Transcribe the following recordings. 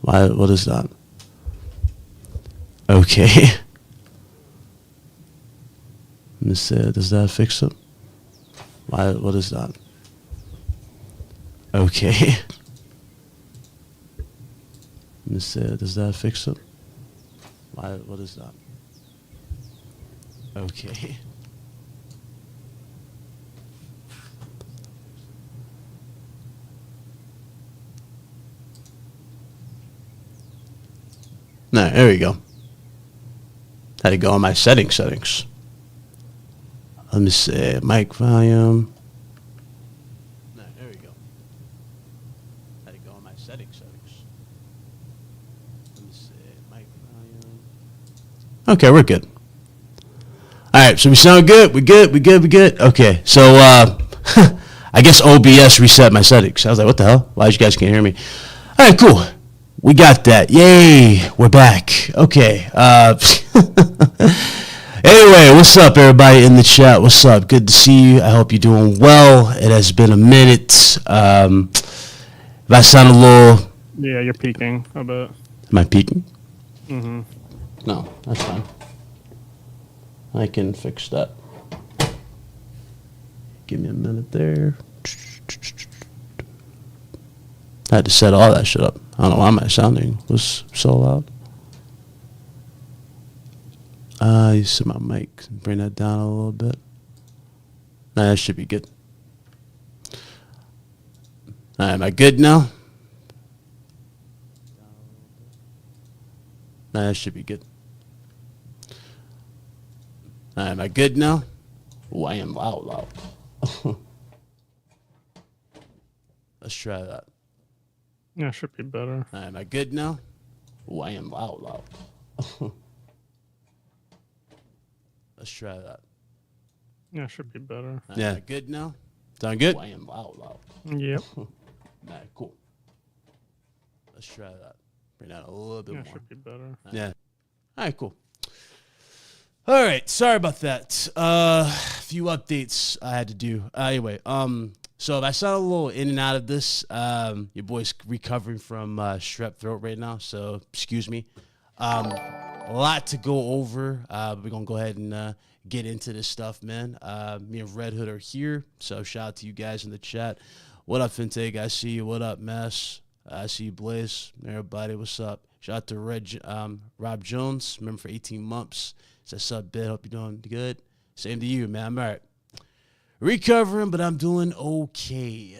Why? What is that? Okay. Let me see. Does that fix it? Why? What is that? Okay. Let me see. Does that fix it? Why? What is that? Okay. No, there we go. Had to go on my settings. Let me see. Mic volume. No, there we go. Had to go on my settings. Let me see. Mic volume. Okay, we're good. All right, so we sound good. We good. Okay, so I guess OBS reset my settings. I was like, what the hell? Why you guys can't hear me? All right, cool. We got that. Yay, we're back. Okay. Anyway, what's up, everybody in the chat? What's up? Good to see you. I hope you're doing well. It has been a minute. If I sound a little... Yeah, you're peaking a bit. Am I peaking? Mm-hmm. No, that's fine. I can fix that. Give me a minute there. I had to set all that shit up. I don't know why my sounding was so loud. You set my mic. Bring that down a little bit. Nah, that should be good. All right, am I good now? Nah, that should be good. All right, am I good now? Oh, I am loud. Let's try that. Yeah, should be better. All right, am I good now? Oh, I am loud. Let's try that. Yeah, should be better. Right, yeah, am I good now? Sound good? Oh, I am loud. Yep. All right, cool. Let's try that. Bring that a little bit more. Yeah, should be better. Right. Yeah. All right, cool. All right, sorry about that. A few updates I had to do. Anyway, so if I sound a little in and out of this, your boy's recovering from strep throat right now, so excuse me. A lot to go over. We're going to go ahead and get into this stuff, man. Me and Red Hood are here, so shout out to you guys in the chat. What up, Fintech? I see you. What up, Mess? I see you, Blaze. Everybody, what's up? Shout out to Rob Jones, member for 18 months. Says, sup, Bit? Hope you're doing good. Same to you, man. I'm all right. Recovering, but I'm doing okay.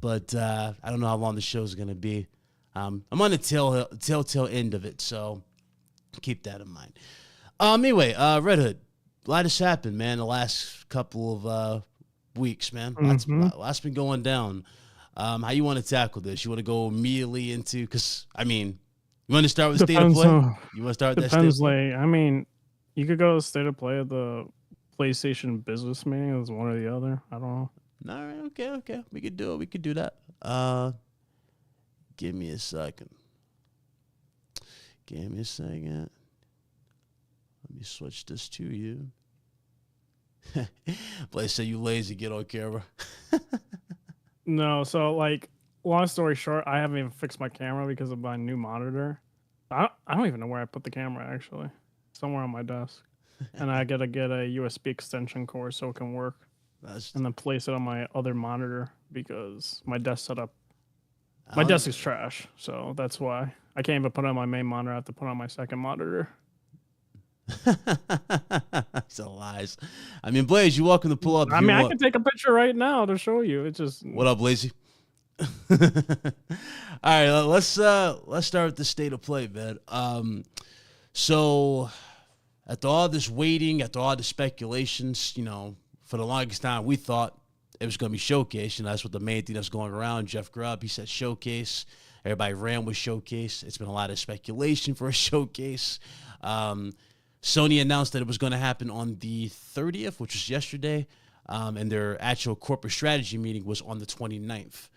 But I don't know how long the show's going to be. I'm on the telltale end of it, so keep that in mind. Anyway, Red Hood, a lot has happened, man, the last couple of weeks, man. Lots been going down. How you want to tackle this? You want to go immediately into, because, I mean, you want to start with State of Play? You want to start with that State of Play? I mean, you could go to State of Play at the PlayStation business meeting. It was one or the other. I don't know. All right, okay. We could do it. We could do that. Give me a second. Let me switch this to you. Blaze said you lazy, get on camera. No, so like, long story short, I haven't even fixed my camera because of my new monitor. I don't even know where I put the camera, actually. Somewhere on my desk. And I gotta get a USB extension cord so it can work. And then place it on my other monitor because my desk setup, my desk is trash. So that's why. I can't even put it on my main monitor. I have to put it on my second monitor. So lies. I mean, Blaze, you're welcome to pull up. I mean, I can take a picture right now to show you. It's just... What up, Blazy? All right, let's start with the State of Play, man. So after all this waiting, after all the speculations, you know, for the longest time we thought it was going to be Showcase. You know, that's what the main thing that's going around. Jeff Grubb, he said Showcase. Everybody ran with Showcase. It's been a lot of speculation for a Showcase. Sony announced that it was going to happen on the 30th, which was yesterday, and their actual corporate strategy meeting was on the 29th,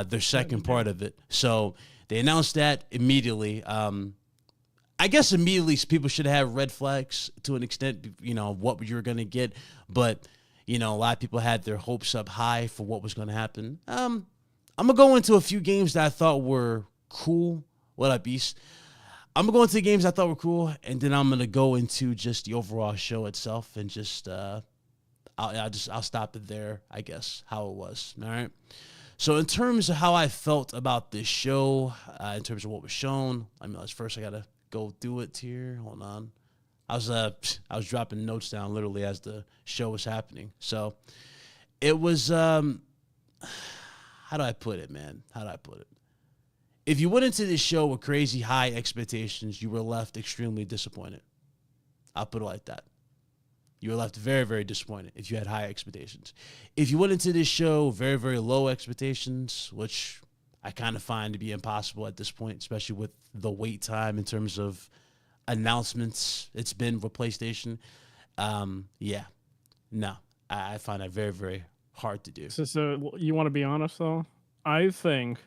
their second part of it. So they announced that immediately. I guess immediately people should have red flags to an extent, you know, what you were going to get. But, you know, a lot of people had their hopes up high for what was going to happen. I'm going to go into a few games that I thought were cool, What up, Beast? I'm gonna go into the games I thought were cool, and then I'm gonna go into just the overall show itself, and just I'll stop it there, I guess, how it was. All right. So in terms of how I felt about this show, in terms of what was shown, I mean, first I gotta go through it here. Hold on. I was dropping notes down literally as the show was happening. So it was how do I put it, man? How do I put it? If you went into this show with crazy high expectations, you were left extremely disappointed. I'll put it like that. You were left very, very disappointed if you had high expectations. If you went into this show very, very low expectations, which I kind of find to be impossible at this point, especially with the wait time in terms of announcements it's been for PlayStation. I find that very, very hard to do. So you want to be honest, though? I think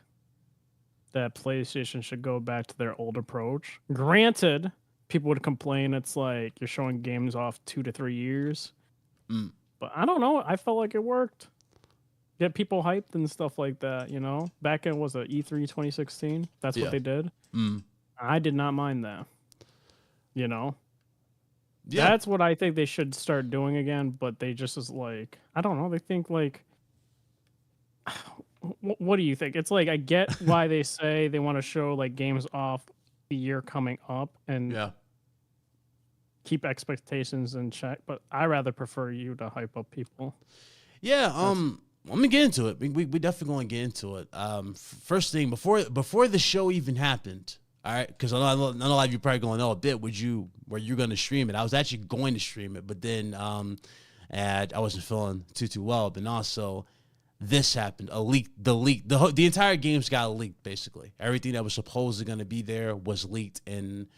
that PlayStation should go back to their old approach. Granted, people would complain it's like you're showing games off 2 to 3 years. But I don't know. I felt like it worked. Get people hyped and stuff like that, you know? Back in, was it E3 2016? That's what they did. I did not mind that. You know? Yeah. That's what I think they should start doing again, but they just is like, I don't know. They think like, what do you think? It's like, I get why they say they want to show like games off the year coming up and keep expectations in check, but I rather prefer you to hype up people. Yeah, let me get into it. We definitely going to get into it. First thing, before the show even happened, all right, because I know a lot of you probably going to know a bit. Were you going to stream it? I was actually going to stream it, but then and I wasn't feeling too well. But also, this happened. The entire games got leaked. Basically, everything that was supposedly going to be there was leaked, and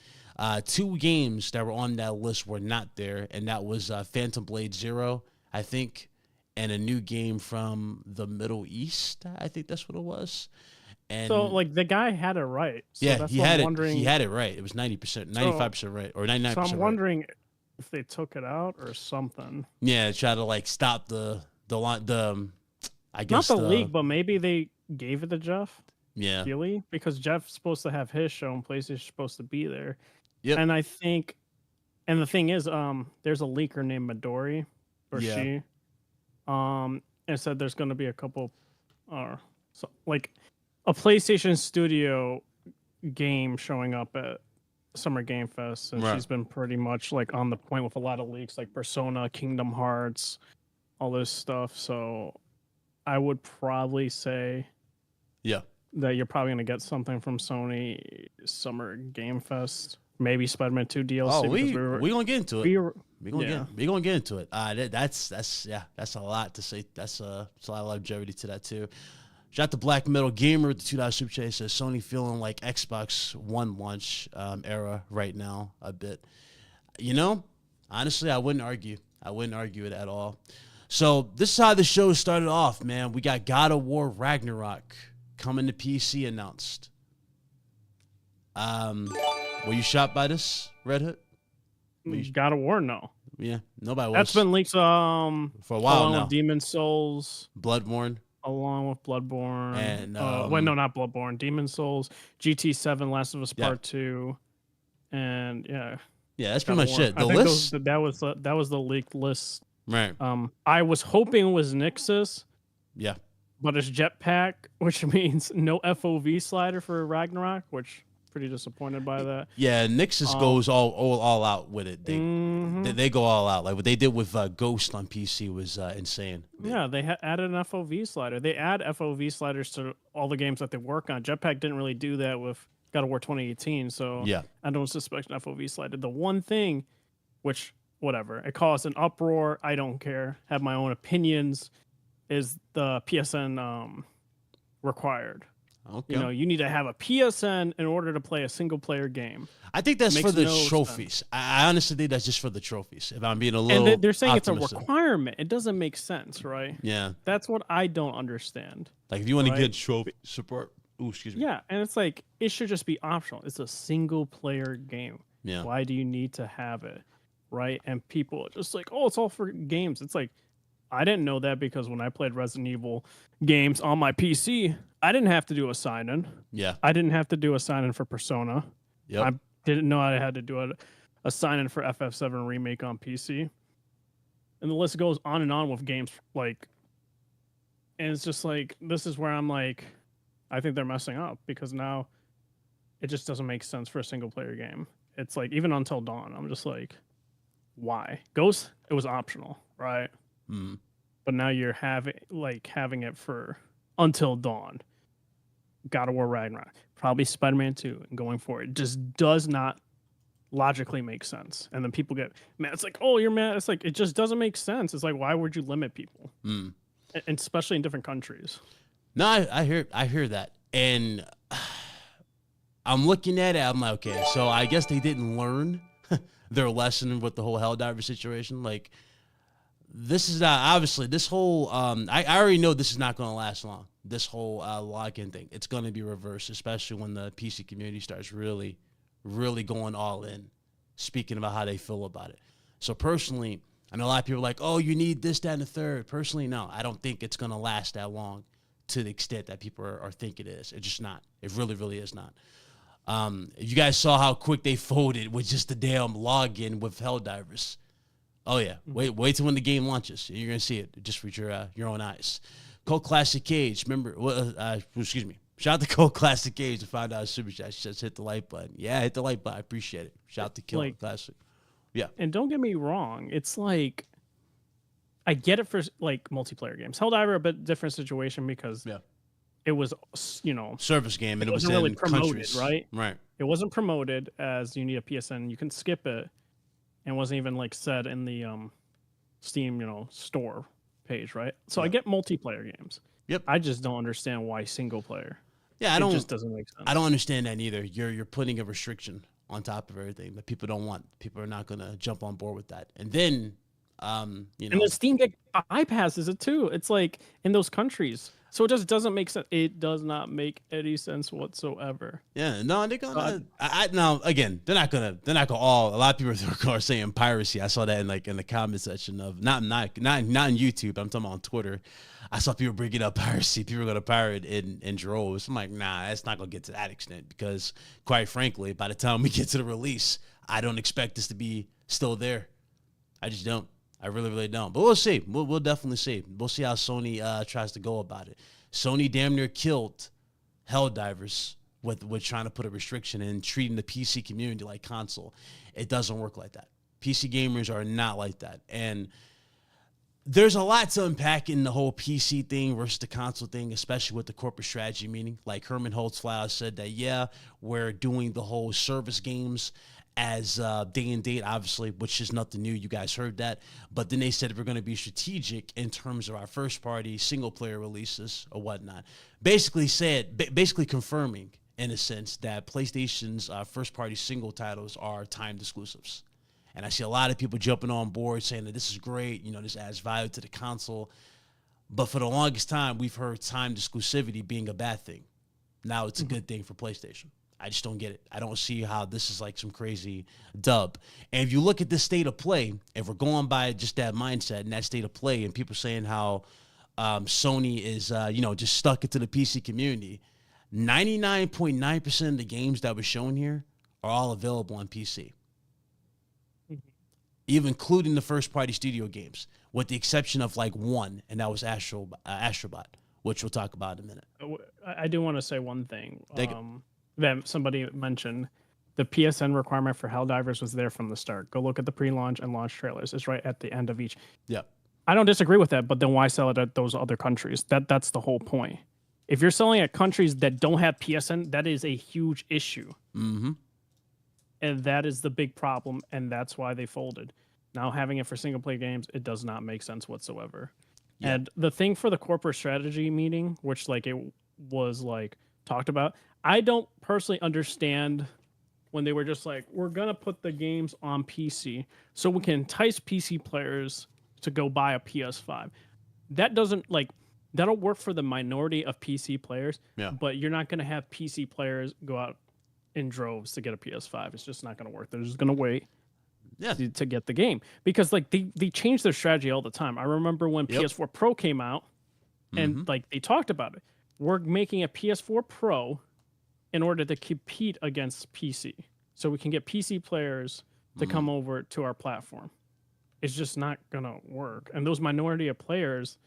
2 games that were on that list were not there, and that was Phantom Blade Zero, I think, and a new game from the Middle East. I think that's what it was. And so, like, the guy had it right. So yeah, that's he what had I'm it. wondering. He had it right. It was 90%, 95% right, or 99%. So I'm wondering if they took it out or something. Yeah, try to like stop the I guess not the leak, but maybe they gave it to Jeff. Yeah, Keighley, because Jeff's supposed to have his show and PlayStation's supposed to be there. Yeah, and I think, and the thing is, there's a leaker named Midori, or she, and said there's going to be a couple, so like a PlayStation Studio game showing up at Summer Game Fest, and she's been pretty much like on the point with a lot of leaks, like Persona, Kingdom Hearts, all this stuff. So I would probably say, that you're probably going to get something from Sony Summer Game Fest. Maybe Spider-Man 2 DLC. Oh, we're gonna get into it. We're gonna get into it. That's a lot to say. That's a lot of longevity to that too. Shout out to Black Metal Gamer, the $2 super chat says Sony feeling like Xbox One launch era right now a bit. You know, honestly, I wouldn't argue it at all. So this is how the show started off, man. We got God of War Ragnarok coming to PC announced. Were you shocked by this, Red Hood? God of War, no. Yeah, nobody was. That's been leaked for a while along now. With Demon Souls, Bloodborne, along with Bloodborne, and not Bloodborne, Demon Souls, GT7, Last of Us Part 2, and that's pretty much it. The list that was the leaked list. Right. I was hoping it was Nixus. Yeah. But it's Jetpack, which means no FOV slider for Ragnarok, which pretty disappointed by that. Yeah, Nixus goes all out with it. They go all out. Like what they did with Ghost on PC was insane. Yeah, they added an FOV slider. They add FOV sliders to all the games that they work on. Jetpack didn't really do that with God of War 2018, so I don't suspect an FOV slider. The one thing, which whatever, it caused an uproar. I don't care. Have my own opinions. Is the PSN required? Okay. You know, you need to have a PSN in order to play a single player game. I think that's for the trophies. I honestly think that's just for the trophies. If I'm being a little, and they're saying optimistic. It's a requirement. It doesn't make sense, right? Yeah, that's what I don't understand. Like if you want to get trophy support, excuse me. Yeah, and it's like it should just be optional. It's a single player game. Yeah. Why do you need to have it, right? And people are just like, oh, it's all for games. It's like, I didn't know that because when I played Resident Evil games on my PC, I didn't have to do a sign-in. Yeah. I didn't have to do a sign-in for Persona. Yep. I didn't know I had to do a sign-in for FF7 Remake on PC. And the list goes on and on with games like, and it's just like, this is where I'm like, I think they're messing up because now it just doesn't make sense for a single player game. It's like, even Until Dawn, I'm just like, why? Ghost, it was optional, right? Mm. But now you're having it for Until Dawn, God of War Ragnarok, probably Spider-Man 2, and going forward. It just does not logically make sense. And then people get mad. It's like, oh, you're mad. It's like, it just doesn't make sense. It's like, why would you limit people? Mm. And especially in different countries. No, I hear that. And I'm looking at it, I'm like, okay, so I guess they didn't learn their lesson with the whole Helldiver situation. Like, this is not, obviously, this whole, I already know this is not going to last long. This whole login thing, it's going to be reversed, especially when the PC community starts really going all in, speaking about how they feel about it. So personally, I know a lot of people are like, oh, you need this, that, and the third. Personally, no, I don't think it's going to last that long to the extent that people are thinking it is. It's just not. It really is not. You guys saw how quick they folded with just the damn login with Helldivers. Oh yeah, wait till when the game launches. You're gonna see it just with your own eyes. Cult Classic Cage, remember? Excuse me. Shout out to Cult Classic Cage to find out super chat. She just hit the like button. Yeah, hit the like button. I appreciate it. Shout out to Kill Classic. Yeah. And don't get me wrong, it's like, I get it for like multiplayer games. Helldiver, a bit different situation because it was, service game, and it wasn't was really in promoted, countries. right? Right. It wasn't promoted as you need a PSN. You can skip it, and wasn't even like said in the Steam, store page, right? So I get multiplayer games. Yep. I just don't understand why single player. Yeah, it just doesn't make sense. I don't understand that either. You're putting a restriction on top of everything that people don't want. People are not going to jump on board with that. And then, and the Steam Deck bypasses it too. It's like in those countries. So it just doesn't make sense. It does not make any sense whatsoever. Yeah, no, they're gonna. Now again, they're not gonna all. A lot of people are saying piracy. I saw that in the comment section of not on YouTube. I'm talking about on Twitter. I saw people bringing up piracy. People are gonna pirate in droves. I'm like, nah, it's not gonna get to that extent because, quite frankly, by the time we get to the release, I don't expect this to be still there. I just don't. I really don't. But we'll see. We'll definitely see. We'll see how Sony tries to go about it. Sony damn near killed Helldivers with trying to put a restriction in treating the PC community like console. It doesn't work like that. PC gamers are not like that. And there's a lot to unpack in the whole PC thing versus the console thing, especially with the corporate strategy meeting. Like Herman Holtzflower said that, yeah, we're doing the whole service games as day and date, obviously, which is nothing new. You guys heard that. But then they said we're going to be strategic in terms of our first-party single-player releases or whatnot. Basically confirming, in a sense, that PlayStation's first-party single titles are timed exclusives. And I see a lot of people jumping on board saying that this is great. This adds value to the console. But for the longest time, we've heard timed exclusivity being a bad thing. Now it's a good thing for PlayStation. I just don't get it. I don't see how this is like some crazy dub. And if you look at this state of play, if we're going by just that mindset and that state of play, and people saying how Sony is, just stuck into the PC community, 99.9% of the games that were shown here are all available on PC, even including the first-party studio games, with the exception of like one, and that was Astro Bot, which we'll talk about in a minute. I do want to say one thing. That somebody mentioned, the PSN requirement for Helldivers was there from the start. Go look at the pre-launch and launch trailers. It's right at the end of each. Yeah. I don't disagree with that, but then why sell it at those other countries? That's the whole point. If you're selling at countries that don't have PSN, that is a huge issue. Mm-hmm. And that is the big problem, and that's why they folded. Now having it for single-player games, it does not make sense whatsoever. Yeah. And the thing for the corporate strategy meeting, which it was talked about, I don't personally understand when they were just like, we're going to put the games on PC so we can entice PC players to go buy a PS5. That doesn't that'll work for the minority of PC players, but you're not going to have PC players go out in droves to get a PS5. It's just not going to work. They're just going to wait. to get the game, because like they change their strategy all the time. I remember when PS4 Pro came out, and like they talked about it. We're making a PS4 Pro in order to compete against PC, so we can get PC players to come over to our platform. It's just not gonna work, and those minority of players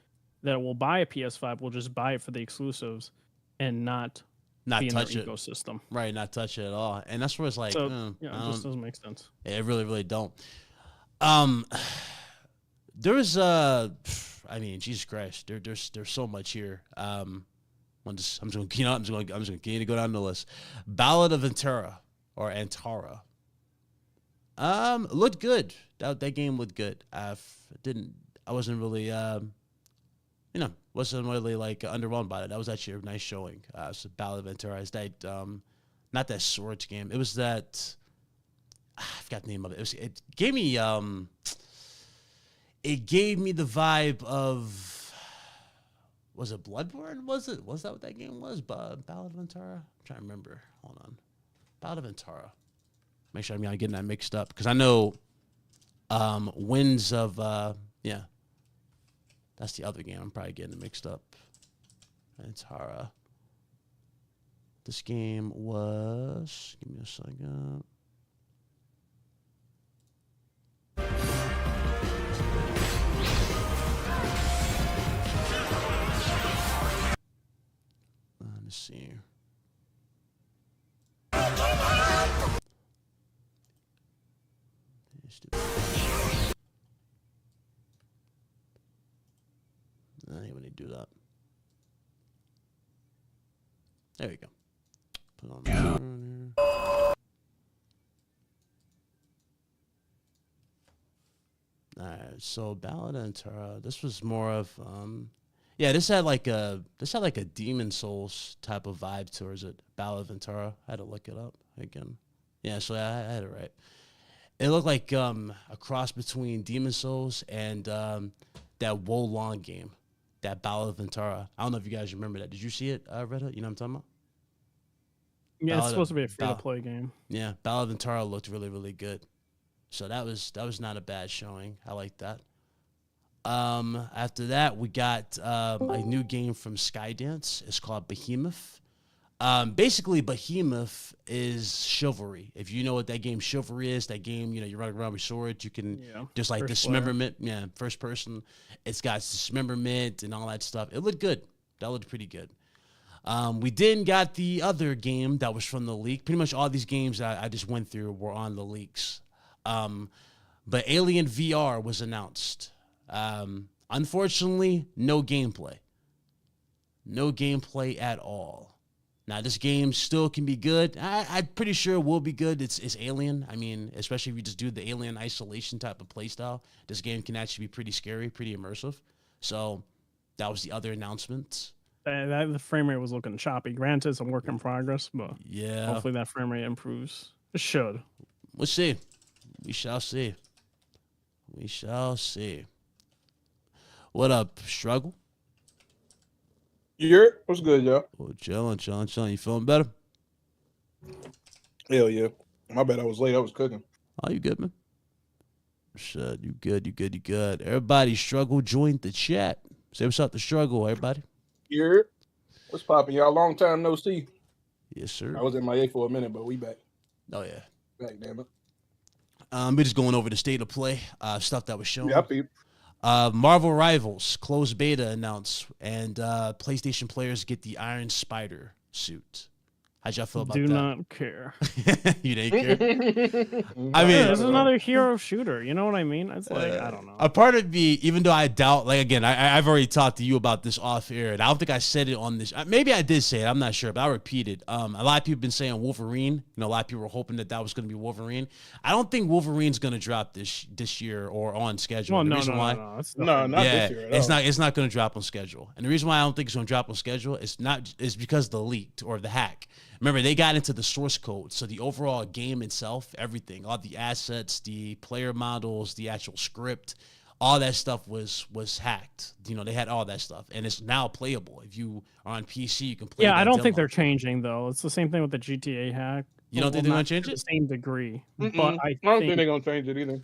that will buy a PS5 will just buy it for the exclusives and not be in touch their it. ecosystem. Right, not touch it at all. And that's where it's like, So, it just doesn't make sense. It really, really don't. There is I mean, Jesus Christ, there's so much here. I'm just going to continue to go down the list. Ballad of Antara or Antara. Looked good. That game looked good. I wasn't really wasn't really like underwhelmed by it. That was actually a nice showing. It's a Ballad of Antara. It's that not that swords game. It was that I forgot the name of it. It gave me the vibe of, was it Bloodborne? Was that what that game was? Ballad of Antara? I'm trying to remember. Hold on. Ballad of Antara. Make sure I'm not getting that mixed up, because I know Winds of that's the other game. I'm probably getting it mixed up. Antara. This game was, give me a second. Let me see. I hate when they do that. There we go. Put on the Alright, so Ballad of Antara. This was more of this had like a Demon Souls type of vibe towards it. Ballad of Antara. I had to look it up again. Yeah, so I had it right. It looked like a cross between Demon Souls and that Wo Long game, that Ballad of Antara. I don't know if you guys remember that. Did you see it, Retta? You know what I'm talking about? Yeah, it's supposed to be a free-to-play game. Yeah, Ballad of Antara looked really, really good. So that was not a bad showing. I like that. After that, we got a new game from Skydance. It's called Behemoth. Basically, Behemoth is Chivalry. If you know what that game Chivalry is, that game, you're running around with swords. You can just like dismemberment. Yeah, first person. It's got dismemberment and all that stuff. It looked good. That looked pretty good. We then got the other game that was from the leak. Pretty much all these games that I just went through were on the leaks. But Alien VR was announced. Unfortunately, no gameplay. No gameplay at all. Now, this game still can be good. I'm pretty sure it will be good. It's Alien. I mean, especially if you just do the Alien Isolation type of playstyle, this game can actually be pretty scary, pretty immersive. So that was the other announcement. The frame rate was looking choppy. Granted, it's a work in progress, but yeah, hopefully that frame rate improves. It should. We'll see. We shall see. We shall see. What up, Struggle? What's good, y'all? Oh, chilling. You feeling better? Hell yeah. My bad, I was late. I was cooking. Oh, you good, man? Shit, you good. Everybody, Struggle joined the chat. Say what's up to Struggle, everybody. What's poppin', y'all? Long time no see. Yes, sir. I was in MIA for a minute, but we back. Oh, yeah. Back, damn it. We're just going over the state of play, stuff that was shown. Yeah, I peeped. Marvel Rivals closed beta announced, and PlayStation players get the Iron Spider suit. How'd y'all feel about that? Do not care. You didn't care? I mean, this is another hero shooter. You know what I mean? It's like, I don't know. A part of me, even though I doubt, like, again, I've already talked to you about this off air, and I don't think I said it on this. Maybe I did say it. I'm not sure, but I'll repeat it. A lot of people have been saying Wolverine. A lot of people were hoping that was going to be Wolverine. I don't think Wolverine's going to drop this year or on schedule. Well, no, not this year. It's not going to drop on schedule. And the reason why I don't think it's going to drop on schedule is because the leaked or the hack. Remember, they got into the source code, so the overall game itself, everything, all the assets, the player models, the actual script, all that stuff was hacked. They had all that stuff, and it's now playable. If you are on PC, you can play. Yeah, I don't think they're changing though. It's the same thing with the GTA hack. You don't think they're gonna change to it? the same degree, Mm-mm. but I don't think they're gonna change it either.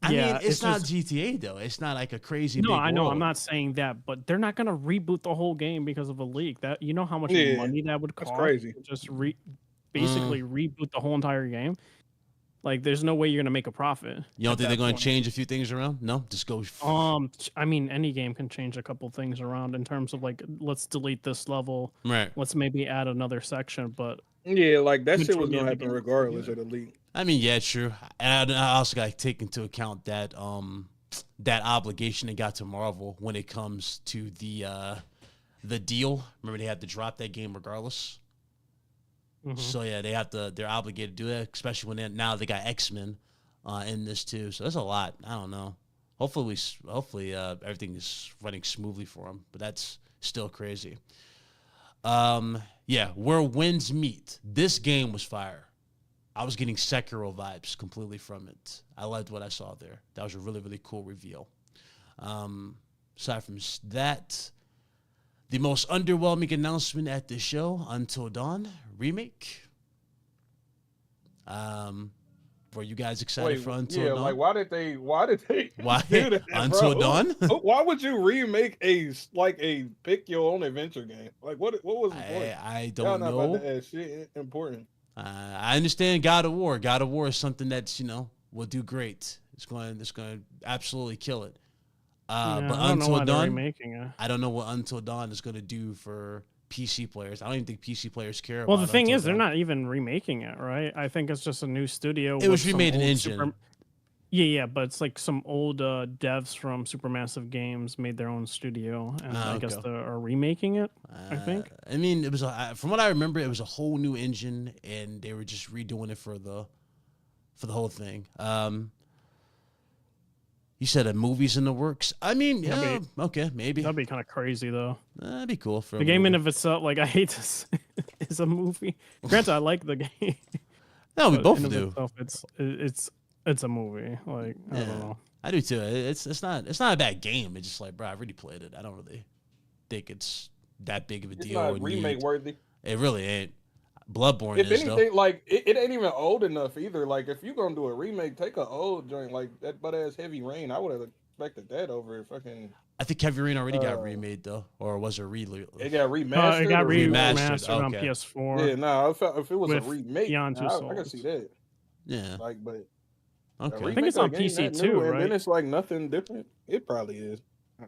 I mean, yeah, it's not just, GTA though. It's not like a crazy no, big I know. world. I'm not saying that, but they're not gonna reboot the whole game because of a leak. That you know how much Yeah, money that would that's cost crazy. to just basically reboot the whole entire game. Like, there's no way you're gonna make a profit. You don't think they're going to point. change a few things around? No, just go. I mean, any game can change a couple things around in terms of like, let's delete this level. Right. Let's maybe add another section, but Yeah, like that shit was majority gonna of the happen game- regardless of the leak. I mean, yeah, true. And I also got to take into account that that obligation they got to Marvel when it comes to the deal. Remember, they had to drop that game regardless. So yeah, they're obligated to do that, especially when now they got X-Men in this too. So that's a lot. I don't know. Hopefully everything is running smoothly for them, but that's still crazy. Yeah, where winds meet. This game was fire. I was getting Sekiro vibes completely from it. I liked what I saw there. That was a really, really cool reveal. Aside from that, the most underwhelming announcement at the show, Until Dawn remake. Were you guys excited for Until Dawn? Like why did they Why do that, Until bro? Dawn? Why would you remake a pick your own adventure game? Like what was the point? I Y'all don't not know. about to add shit important. I understand God of War. God of War is something that's will do great. It's going to absolutely kill it. But I don't know Until why they're Dawn, remaking it. I don't know what Until Dawn is going to do for PC players. I don't even think PC players care. Well, about the thing Until is, they're Dawn. not even remaking it, right? I think it's just a new studio. It was with some remade in old engine. Yeah, but it's like some old devs from Supermassive Games made their own studio, and I guess okay. they are remaking it. I think. I mean, it was from what I remember, it was a whole new engine, and they were just redoing it for the whole thing. You said a movie's in the works. I mean, yeah, okay, maybe That'd be kind of crazy, though. that'd be cool for The a game in movie. of itself, like I hate this, is a movie. Granted, I like the game. No, we but both in of do. itself, it's a movie. Like I don't know. I do too. It's not a bad game. It's just like, bro, I already played it. I don't really think it's that big of a It's deal. not or remake need. worthy. It really ain't. Bloodborne If is anything, though. like it ain't even old enough either. Like if you're gonna do a remake, take an old joint like that butt ass Heavy Rain. I would have expected that over fucking. I think Heavy Rain already got remade though, or was it re? It got remastered. It got or remastered on okay. PS4. Yeah, no, if it was a with remake, Beyond Two I can Souls. see that. Yeah. Like, but Okay. I think it's on remake of a game PC that new, too, and right? then it's like nothing different. It probably is.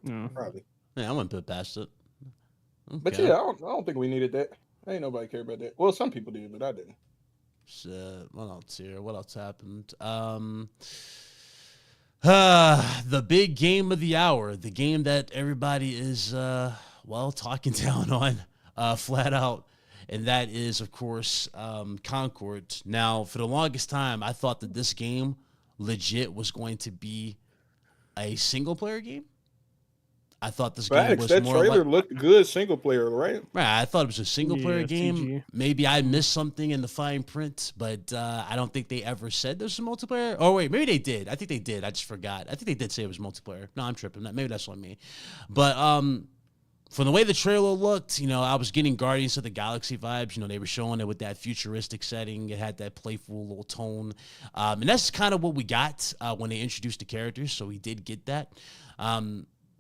Yeah. Probably. Yeah, I wouldn't put it past it. Okay. But yeah, I don't think we needed that. Ain't nobody care about that. Well, some people did, but I didn't. So, what else here? What else happened? The big game of the hour, the game that everybody is talking down on, flat out, and that is, of course, Concord. Now, for the longest time, I thought that this game legit was going to be a single player game. I thought this game was that more trailer like, looked good single player, right? right, I thought it was a single player Yeah, game. CG. Maybe I missed something in the fine print, but I don't think they ever said there's a multiplayer. Oh wait, maybe they did. I think they did. I just forgot. I think they did say it was multiplayer. No, I'm tripping. Maybe that's on me. But from the way the trailer looked, I was getting Guardians of the Galaxy vibes. They were showing it with that futuristic setting. It had that playful little tone, and that's kind of what we got when they introduced the characters. So we did get that.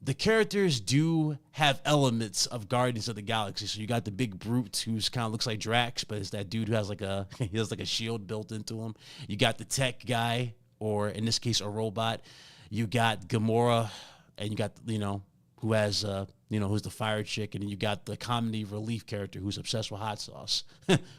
The characters do have elements of Guardians of the Galaxy. So you got the big brute who's kind of looks like Drax, but it's that dude who has he has a shield built into him. You got the tech guy, or in this case, a robot. You got Gamora, and you got who has who's the fire chick, and then you got the comedy relief character who's obsessed with hot sauce,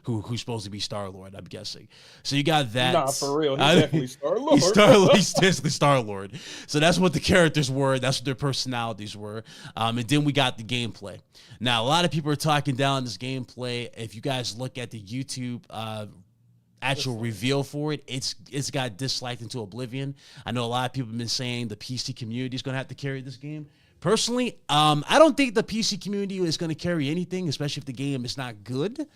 who's supposed to be Star-Lord, I'm guessing. So you got that. Nah, for real, he's definitely Star-Lord. He's definitely Star-Lord. So that's what the characters were. That's what their personalities were. And then we got the gameplay. Now, a lot of people are talking down this gameplay. If you guys look at the YouTube actual reveal for it, it's got disliked into oblivion. I know a lot of people have been saying the PC community is going to have to carry this game. Personally, I don't think the PC community is going to carry anything, especially if the game is not good.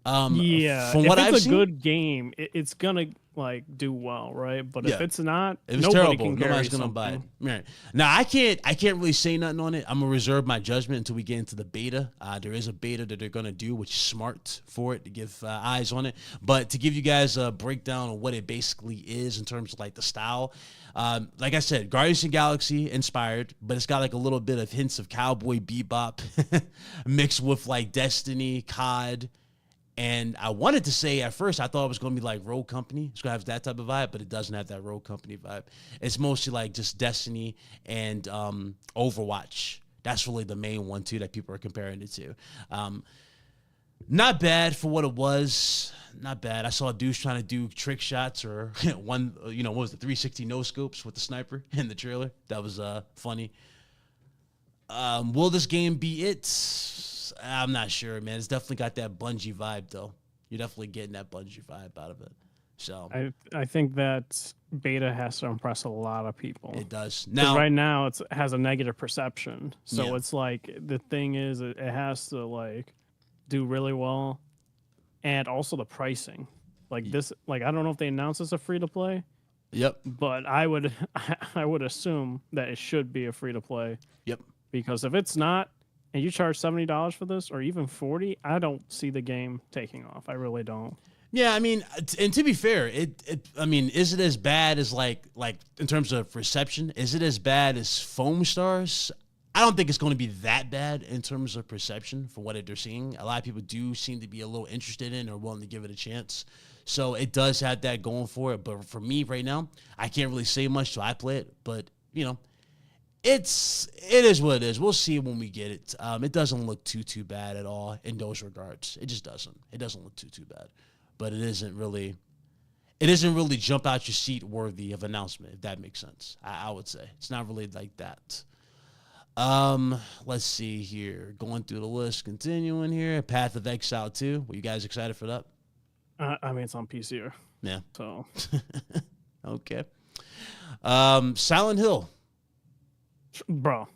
Yeah, from if what it's I've a seen, good game, it's gonna like do well, right? But Yeah. if it's not, if it's nobody terrible, can nobody's carry gonna buy it. something. Right. Now I can't really say nothing on it. I'm gonna reserve my judgment until we get into the beta. There is a beta that they're gonna do, which is smart for it to give eyes on it. But to give you guys a breakdown of what it basically is in terms of like the style, like I said, Guardians of the Galaxy inspired, but it's got like a little bit of hints of Cowboy Bebop mixed with like Destiny, COD. And I wanted to say at first, I thought it was going to be like Rogue Company. It's going to have that type of vibe, but it doesn't have that Rogue Company vibe. It's mostly like just Destiny and Overwatch. That's really the main one, too, that people are comparing it to. Not bad for what it was. Not bad. I saw dudes trying to do trick shots or what was the 360 no scopes with the sniper in the trailer. That was funny. Will this game be it? I'm not sure, man. It's definitely got that Bungie vibe, though. You're definitely getting that Bungie vibe out of it. So I think that beta has to impress a lot of people. it does. 'Cause Now, right now it has a negative perception, so Yeah. it's like the thing is it has to like do really well, and also the pricing. Like this, like I don't know if they announced it's a free to play, yep, but I would I would assume that it should be a free to play. yep. Because if it's not, and you charge $70 for this, or even $40, I don't see the game taking off. I really don't. Yeah, I mean, and to be fair, I mean, is it as bad as like in terms of reception? Is it as bad as Foam Stars? I don't think it's going to be that bad in terms of perception from what they're seeing. A lot of people do seem to be a little interested in or willing to give it a chance. So it does have that going for it. But for me right now, I can't really say much till I play it. But, it is what it is. We'll see when we get it. It doesn't look too bad at all in those regards. It just doesn't. It doesn't look too bad. But it isn't really jump out your seat worthy of announcement, if that makes sense. I would say it's not really like that. Let's see here. Going through the list, continuing here. Path of Exile 2. Were you guys excited for that? I mean, it's on PC. Yeah. So Okay. Silent Hill. Bro,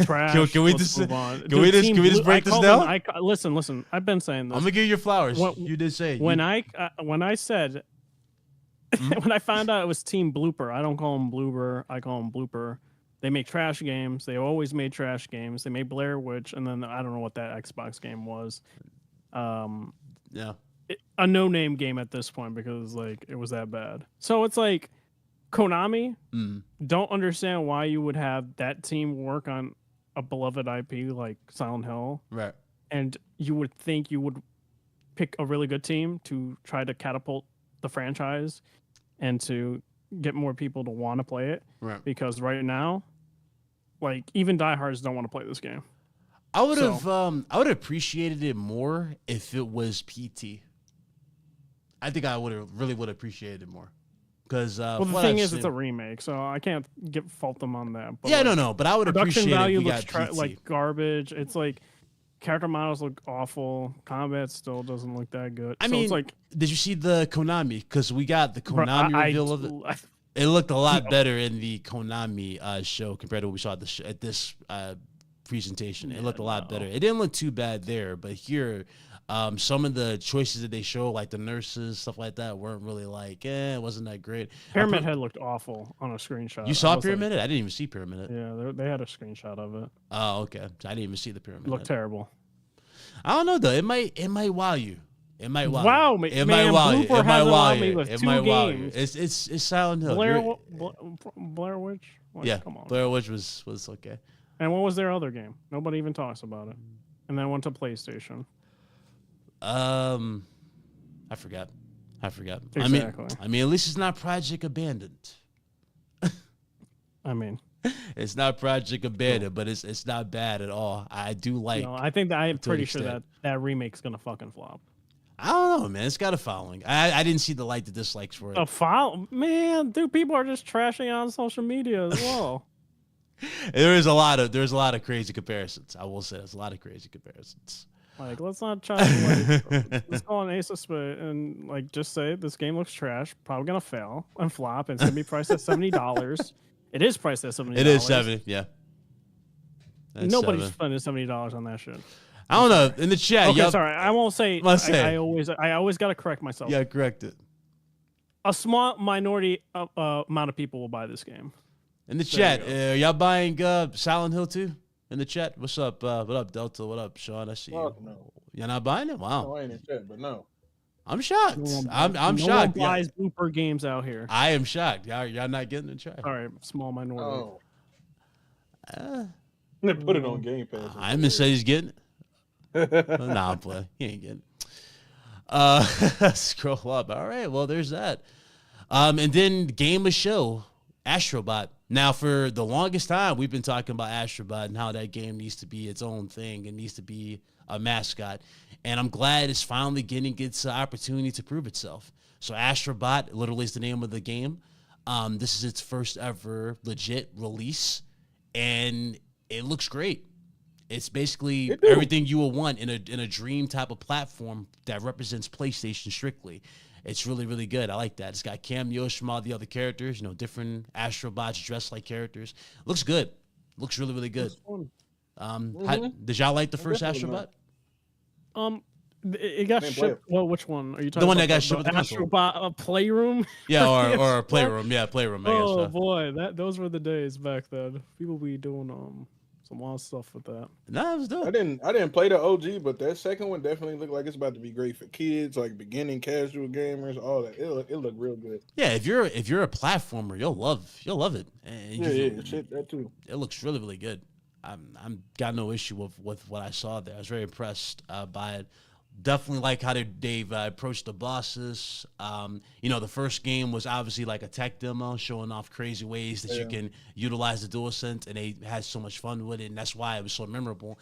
trash. Can we Let's just move on. can we just break this down? Listen. I've been saying this. I'm gonna give you your flowers. When- You did say it. When I said when I found out it was Team Blooper, I don't call them Blooper. I call them Blooper. They make trash games. They always made trash games. They made Blair Witch, and then I don't know what that Xbox game was. Yeah. A no-name game at this point because like it was that bad. So it's like Konami don't understand why you would have that team work on a beloved IP like Silent Hill, Right. and you would think you would pick a really good team to try to catapult the franchise and to get more people to want to play it. Right. Because right now, like even diehards don't want to play this game. I would have appreciated it more if it was PT. I think I would have appreciated it more. Because Well, the thing is, it's a remake, so I can't fault them on that. But yeah, like, no, but I would production appreciate value if we looks got PT. like garbage. It's like character models look awful. Combat still doesn't look that good. I So mean, it's like, did you see the Konami? Because we got the bro, Konami reveal of it. It looked a lot better in the Konami show compared to what we saw at this presentation. It looked a lot better. It didn't look too bad there, but here, some of the choices that they show, like the nurses, stuff like that, weren't really like, it wasn't that great. Pyramid Head looked awful on a screenshot. You saw Pyramid Head? I didn't even see Pyramid Head. Yeah, they had a screenshot of it. Oh, okay. So I didn't even see the Pyramid It looked Head. terrible. I don't know though. It might wow you. It might wow. Wow, you. It man, might wow you. Blooper It might hasn't wow wowed me you. with It 2 might wow you. games. It's Silent Hill. Blair Witch. Like, Yeah, come on. Blair Witch was okay. And what was their other game? Nobody even talks about it. And then went to PlayStation. I forgot. Exactly. I mean, at least it's not Project Abandoned. I mean, It's not Project Abandoned, but it's not bad at all. I do like. I think that I'm to an pretty sure extent. that remake's gonna fucking flop. I don't know, man. It's got a following. I didn't see the like the dislikes for it. Man, dude, people are just trashing on social media as well. There's a lot of crazy comparisons. I will say there's a lot of crazy comparisons. Like, let's not try to let's call an ace of spade and like just say this game looks trash, probably gonna fail and flop, and it's gonna be priced at $70. It is priced at $70. It is 70, yeah. That's Nobody's 7. spending $70 on that shit. I don't know. In the chat, Okay, sorry. I won't say. I always got to correct myself. Yeah, correct it. A small minority amount of people will buy this game. In the chat, y'all buying Silent Hill 2? In the chat, what's up? What up, Delta? What up, Sean? I see you. No. You're not buying it? Wow. No, I ain't in chat, but no. I'm shocked. I'm no shocked. No one buys blooper games out here. I am shocked. Y'all not getting the try. All right, small minority. They put it on Game Pass. I didn't say he's getting it. Nah, I'm playing. He ain't getting it. Scroll up. All right, well, there's that. And then game of show, Astro Bot. Now, for the longest time, we've been talking about Astro Bot and how that game needs to be its own thing. It needs to be a mascot. And I'm glad it's finally getting its opportunity to prove itself. So Astro Bot literally is the name of the game. This is its first ever legit release. And it looks great. It's basically everything you will want in a dream type of platform that represents PlayStation strictly. It's really, really good. I like that. It's got cameos from all the other characters, different Astro Bots dressed like characters. Looks good. Looks really, really good. Did y'all like the first Astro Bot? It got shipped. Well, which one are you talking about? The one that got shipped with the Astro Bot Playroom? Yeah, or Playroom. Yeah, Playroom. Oh, boy. Those were the days back then. People be doing some wild stuff with that. Nah, it was dope. I didn't play the OG, but that second one definitely looked like it's about to be great for kids, like beginning casual gamers, all that. It looked real good. Yeah, if you're a platformer, you'll love it. And shit, that too. It looks really, really good. I'm got no issue with what I saw there. I was very impressed by it. Definitely like how they've approached the bosses. The first game was obviously like a tech demo showing off crazy ways that you can utilize the DualSense, and they had so much fun with it, and that's why it was so memorable.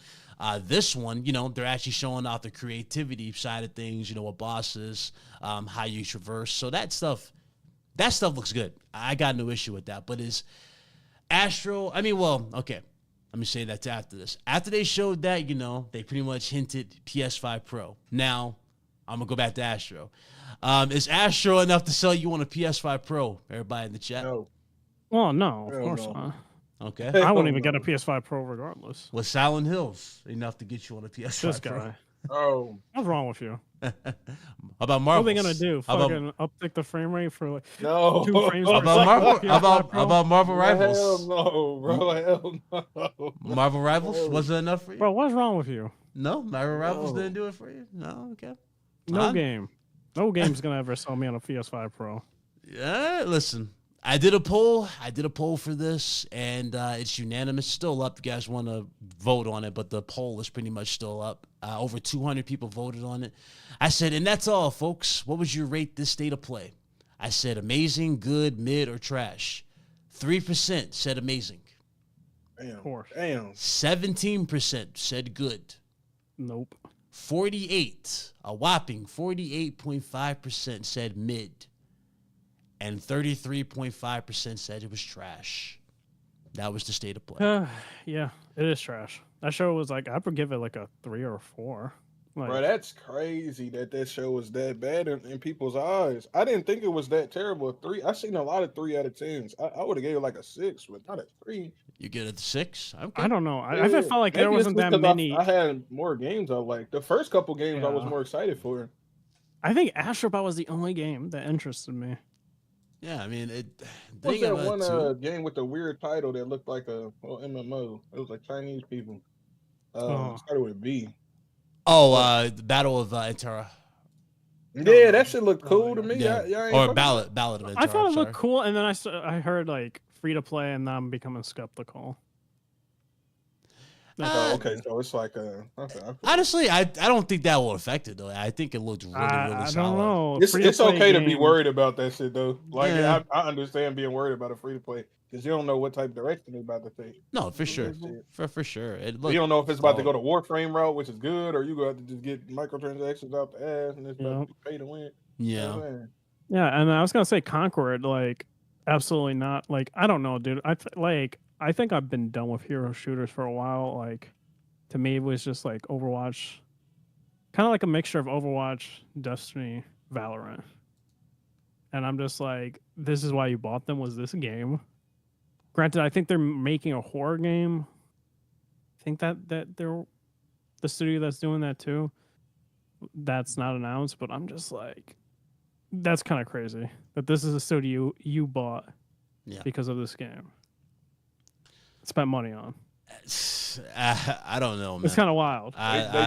This one, they're actually showing off the creativity side of things, with bosses, how you traverse. So that stuff looks good. I got no issue with that. But is Astro, okay. Let me say that after this. After they showed that, they pretty much hinted PS5 Pro. Now, I'm going to go back to Astro. Is Astro enough to sell you on a PS5 Pro? Everybody in the chat? No. Well, no, of course not. Okay. I wouldn't even get a PS5 Pro regardless. Was Silent Hills enough to get you on a PS5 this Pro? Guy. Oh. What's wrong with you? About Marvel? What are they going to do? Fucking uptick the frame rate for like 2 frames about Marvel Rivals? Hell no, bro. Hell no. Marvel Rivals? Wasn't enough for you? Bro, what's wrong with you? No? Marvel Rivals didn't do it for you? No? Okay. No game's going to ever sell me on a PS5 Pro. Yeah, listen. I did a poll for this, and it's unanimous. Still up. You guys want to vote on it, but the poll is pretty much still up. Over 200 people voted on it. I said, and that's all, folks. What would you rate this state of play? I said amazing, good, mid, or trash. 3% said amazing. Damn. 17% said good. Nope. 48, a whopping 48.5% said mid. And 33.5% said it was trash. That was the state of play. Yeah, it is trash. That show was like, I would give it like a 3 or a 4. Like, bro, that's crazy that show was that bad in people's eyes. I didn't think it was that terrible. 3, I seen a lot of 3 out of 10s. I would have gave it like a 6, but not a 3. You get it 6? Okay. I don't know. I felt like there wasn't that many. I had more games I liked. The first couple games I was more excited for. I think Astro Bot was the only game that interested me. Yeah, I mean, What's that one game with the weird title that looked like a MMO? It was like Chinese people. Started with a B. Oh, the Battle of Intera. Yeah, that shit looked cool to me. Yeah. Or Ballad of Intera. I thought it looked cool, and then I heard like free to play, and now I'm becoming skeptical. Okay, so it's like honestly, I don't think that will affect it though. I think it looked really solid. I don't know. It's okay to be worried about that shit though. Like I understand being worried about a free to play because you don't know what type of direction it's about to take. No, for sure, for sure. You don't know if it's about to go to Warframe route, which is good, or you go have to just get microtransactions out the ass and it's about to pay to win. Yeah, yeah. And I was gonna say Concord, like absolutely not. Like I don't know, dude. I think I've been done with hero shooters for a while. Like, to me, it was just like Overwatch, kind of like a mixture of Overwatch, Destiny, Valorant. And I'm just like, this is why you bought them, was this game? Granted, I think they're making a horror game. I think that they're the studio that's doing that too. That's not announced, but I'm just like, that's kind of crazy that this is a studio you bought because of this game. Spent money on. I don't know, man. It's kind of wild. They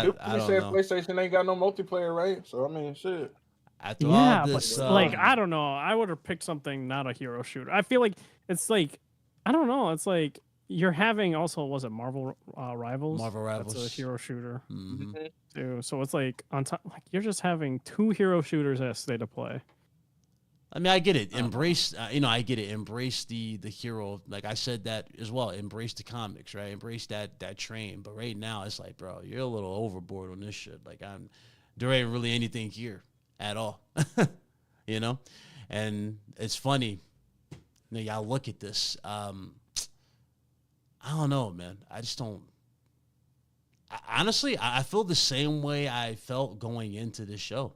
do I don't say know. PlayStation ain't got no multiplayer, right? So I mean, shit. After all this, but like I don't know. I would have picked something not a hero shooter. I feel like it's like I don't know. It's like you're having also was it Marvel Rivals? Marvel Rivals. That's a hero shooter Mm-hmm. too. So it's like on top, like you're just having 2 hero shooters as state of play. I mean, I get it. Embrace, I get it. Embrace the hero. Like I said that as well. Embrace the comics, right? Embrace that train. But right now, it's like, bro, you're a little overboard on this shit. Like there ain't really anything here at all, you know. And it's funny, y'all look at this. I don't know, man. I just don't. Honestly, I feel the same way I felt going into this show.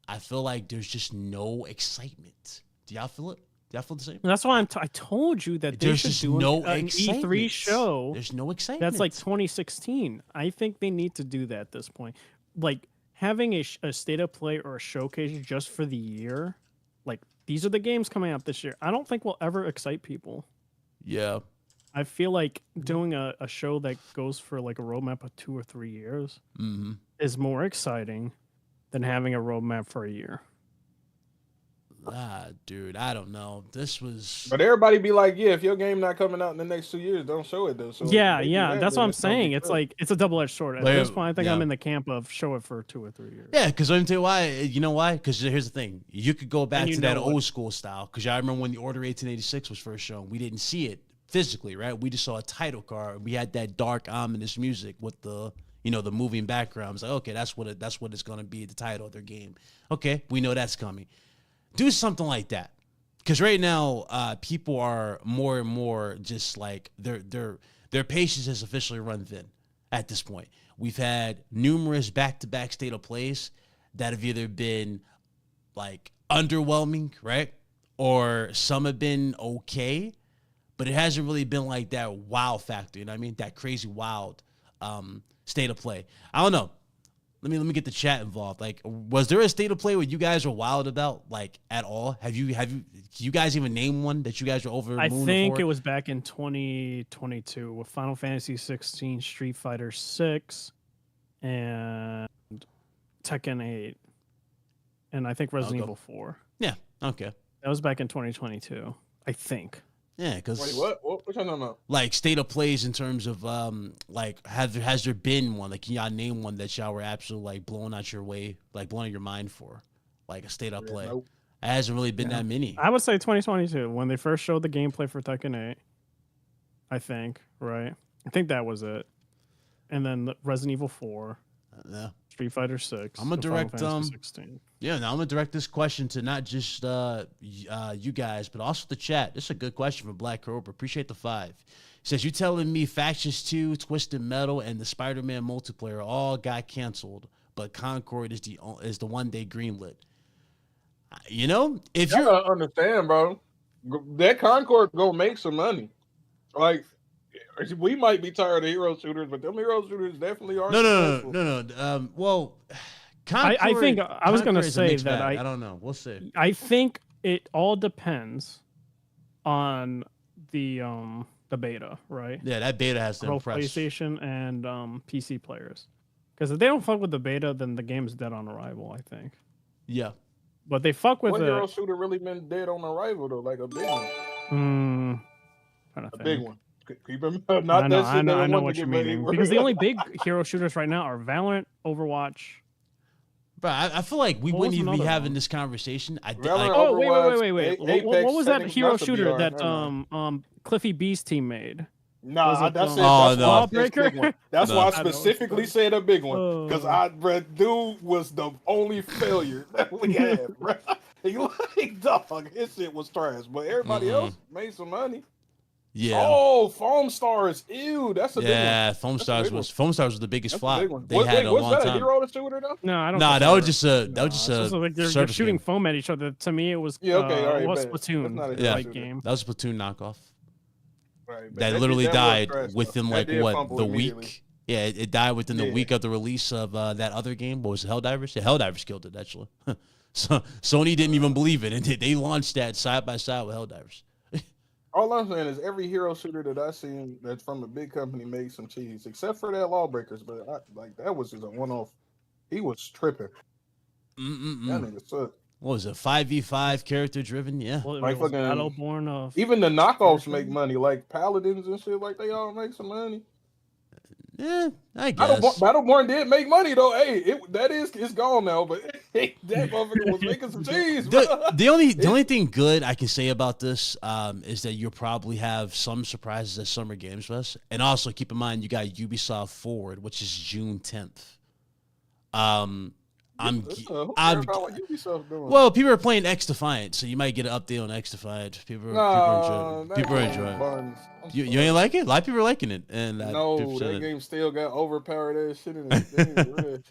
I feel like there's just no excitement. Do y'all feel it? Do y'all feel the same? That's why I told you that There's should just do no an excitement. E3 show. There's no excitement. That's like 2016. I think they need to do that at this point. Like having a state of play or a showcase just for the year. Like these are the games coming out this year. I don't think will ever excite people. Yeah. I feel like doing a show that goes for like a roadmap of 2 or 3 years is more exciting than having a roadmap for a year. Dude, I don't know. This was. But everybody be like, yeah, if your game not coming out in the next 2 years, don't show it though. So yeah, that, that's what I'm it's gonna saying. be It's good. like it's a double-edged sword. At this point, I think I'm in the camp of show it for 2 or 3 years. Yeah, because let me tell you why. You know why? Because here's the thing. You could go back you to that know what- old school style. Because I remember when the Order 1886 was first shown, we didn't see it physically, right? We just saw a title card. We had that dark, ominous music with the the moving background. It's like, okay, that's what it's gonna be, the title of their game. Okay, we know that's coming. Do something like that. Because right now, people are more and more just like their patience has officially run thin at this point. We've had numerous back-to-back state of plays that have either been like underwhelming, right? Or some have been okay, but it hasn't really been like that wow factor, you know what I mean? That crazy wild state of play. I don't know. Let me get the chat involved. Like, was there a state of play where you guys were wild about, like, at all? Have you guys even name one that you guys were over? I moon think for? it was back in 2022 with Final Fantasy 16, Street Fighter 6, and Tekken 8, and I think Resident Evil 4. Yeah. Okay. That was back in 2022, I think. Yeah, because Wait, what? What you talking about? like state of plays in terms of like has there been one? Like, can y'all name one that y'all were absolutely like blowing out your way, like blowing your mind for, like a state of play? Nope. It hasn't really been that many. I would say 2022 when they first showed the gameplay for Tekken 8. I think, right? I think that was it. And then Resident Evil 4, Yeah. Street Fighter 6. I'm gonna and Final direct Fantasy 16. Yeah, now I'm gonna direct this question to not just you guys, but also the chat. This is a good question from Black Cobra. Appreciate the 5. He says, "You telling me Factions 2, Twisted Metal, and the Spider-Man multiplayer all got canceled, but Concord is the one they greenlit?" You know, if You you're gotta understand, bro. That Concord gonna make some money. Like, we might be tired of hero shooters, but them hero shooters definitely are. successful. no. Well, I think I was gonna Concord is a say mixed that bag. I don't know. We'll see. I think it all depends on the beta, right? Yeah, that beta has to Both impress. PlayStation and PC players. Because if they don't fuck with the beta, then the game's dead on arrival, I think. Yeah. But they fuck with What hero it. shooter really been dead on arrival though? Like a big one. Trying to A think. big one. Keep him not that shit. I know want what to you get ready mean. for. Because the only big hero shooters right now are Valorant, Overwatch. Bro, I feel like we What wouldn't was even be another having one? this conversation. Valorant, Oh, Overwatch, wait. Apex, What was that Tekken, hero that's a shooter VR, that never mind. Cliffy B's team made? Nah, Was it, that's it. Oh, That's no. why I said Lawbreaker? big one. That's No. why I I know. specifically said a big one. Because dude was the only failure that we had, bro. He like, dog, his shit was trash. But everybody else made some money. Yeah. Oh, Foam Stars. Ew, that's a big one. Yeah, Foam That's a Stars big was the biggest That's a flop big one. they Wait, had in a was long that a time. hero shooter though? No, I don't. Nah, think that so. was just a It's just like they're service shooting game. foam at each other. To me, it was Yeah, okay, all right, what's bet. That's Splatoon not a hero like shooter. game. That was a Platoon knockoff. Right, but That did- literally was died trash, though. within That like did what fumble the immediately. week. Yeah, it died within the week of the release of that other game. What was it, Helldivers? Yeah, Helldivers killed it, actually. So Sony didn't even believe it, and they launched that side by side with Helldivers. All I'm saying is every hero shooter that I seen that's from a big company made some cheese, except for that Lawbreakers. But that was just a one-off. He was tripping. That nigga sucked. What was it? 5v5 character driven? Yeah. Well, Like fucking Battleborn of even the knockoffs make money, like Paladins and shit. Like they all make some money. Yeah, I guess. Battleborn did make money though. Hey, it's gone now, but that motherfucker was making some cheese. The only thing good I can say about this is that you'll probably have some surprises at Summer Games Fest, and also keep in mind you got Ubisoft Forward, which is June 10th. Well, people are playing X Defiant, so you might get an update on X Defiant. People are enjoying it. You ain't like it? A lot of people are liking it, and no, that game still got overpowered ass shit in it.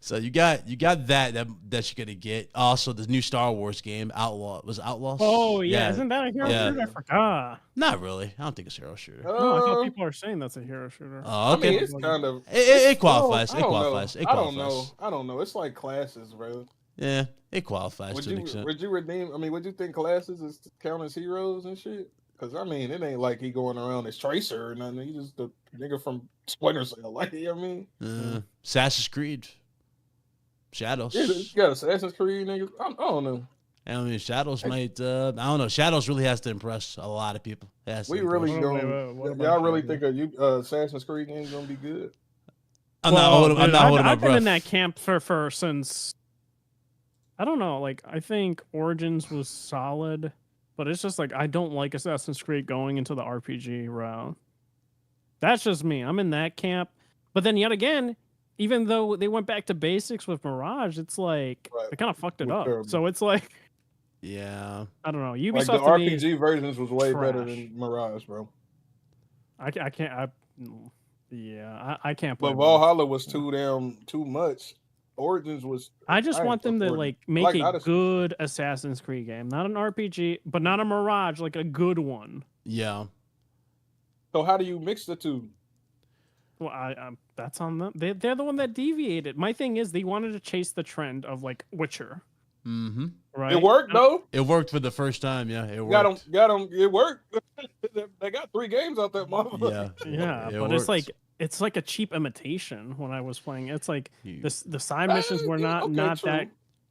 So you got that you're gonna get. Also, the new Star Wars game, Outlaw. Was it Outlaws? Oh yeah, isn't that a hero shooter? I forgot. Not really. I don't think it's a hero shooter. No, I thought people are saying that's a hero shooter. Oh, okay. I mean, it's kind of it qualifies. It qualifies. I don't know. I don't know. It's like classes, bro. Yeah, it qualifies to an extent. Would you redeem? I mean, would you think classes is count as heroes and shit? Because I mean, it ain't like he going around as Tracer or nothing. He just the nigga from Splinter Cell. Like, you know what I mean? Assassin's Creed, Shadows. Yeah, you got Assassin's Creed, nigga. I don't know. I mean, Shadows might. I don't know. Shadows really has to impress a lot of people. We really don't. Y'all really think Assassin's Creed game's gonna be good? I'm not holding my breath. I've been in that camp for since. I don't know. Like, I think Origins was solid, but it's just like I don't like Assassin's Creed going into the RPG route. That's just me. I'm in that camp. But then yet again, even though they went back to basics with Mirage, it's like they kind of fucked it up. Terrible. So it's like, yeah, I don't know. Ubisoft like the RPG versions was way better than Mirage, bro. I can't. I can't. But Valhalla was too much. Origins was. I just want them to like make a good Assassin's Creed game, not an RPG, but not a Mirage, like a good one. Yeah. So how do you mix the two? Well, that's on them. They're the one that deviated. My thing is they wanted to chase the trend of like Witcher. Mm-hmm. Right. It worked though. It worked for the first time. Yeah, it worked. Got them. It worked. They got 3 games out that motherfucker. Yeah, but worked. It's like a cheap imitation when I was playing. It's like the side missions were not that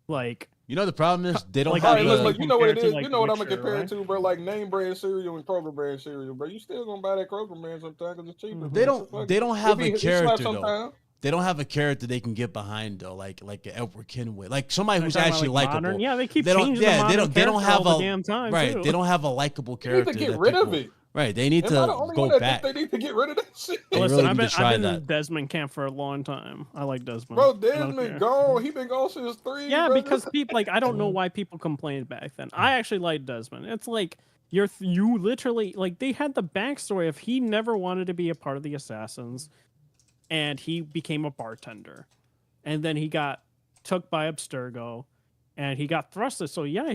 like. You know the problem is they don't like, have. You know what it is. Like you know what I'm gonna compare it to, bro. Like name brand cereal and Kroger brand cereal, bro. You still gonna buy that Kroger brand sometimes because it's cheaper. They don't have a character though. They don't have a character they can get behind though, like an Edward Kenway, like somebody who's actually likable. Yeah, they keep changing the modern they don't have all the damn time. Right, too. they don't have a likable character. They need to get rid of it. Right, they need to go back. They need to get rid of that shit. Listen, I've been in Desmond camp for a long time. I like Desmond. Bro, Desmond gone. He been gone since 3. Yeah, bro. because people like I don't know why people complained back then. I actually liked Desmond. It's like you literally like they had the backstory of he never wanted to be a part of the Assassins, and he became a bartender, and then he got took by Abstergo. And he got thrusted. So yeah,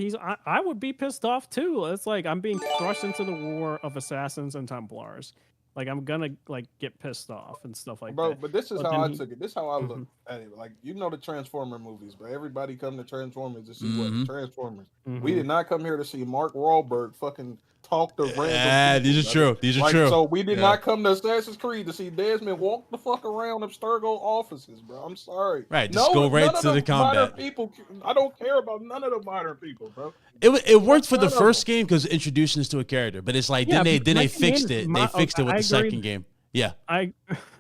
I would be pissed off too. It's like I'm being thrust into the war of assassins and Templars. Like I'm gonna like get pissed off and stuff like that. But this is how I took it. This is how I look at it. Like you know the Transformer movies, but everybody come to Transformers to see what Transformers. We did not come here to see Mark Wahlberg fucking talk to random people. These are true. These are true. So we did not come to Assassin's Creed to see Desmond walk the fuck around Abstergo offices, bro. I'm sorry. Right, just go right to the combat. People, I don't care about none of the modern people, bro. It worked for the first game because it introduced us to a character, but it's like then they fixed it. They fixed it with the second game. Yeah, I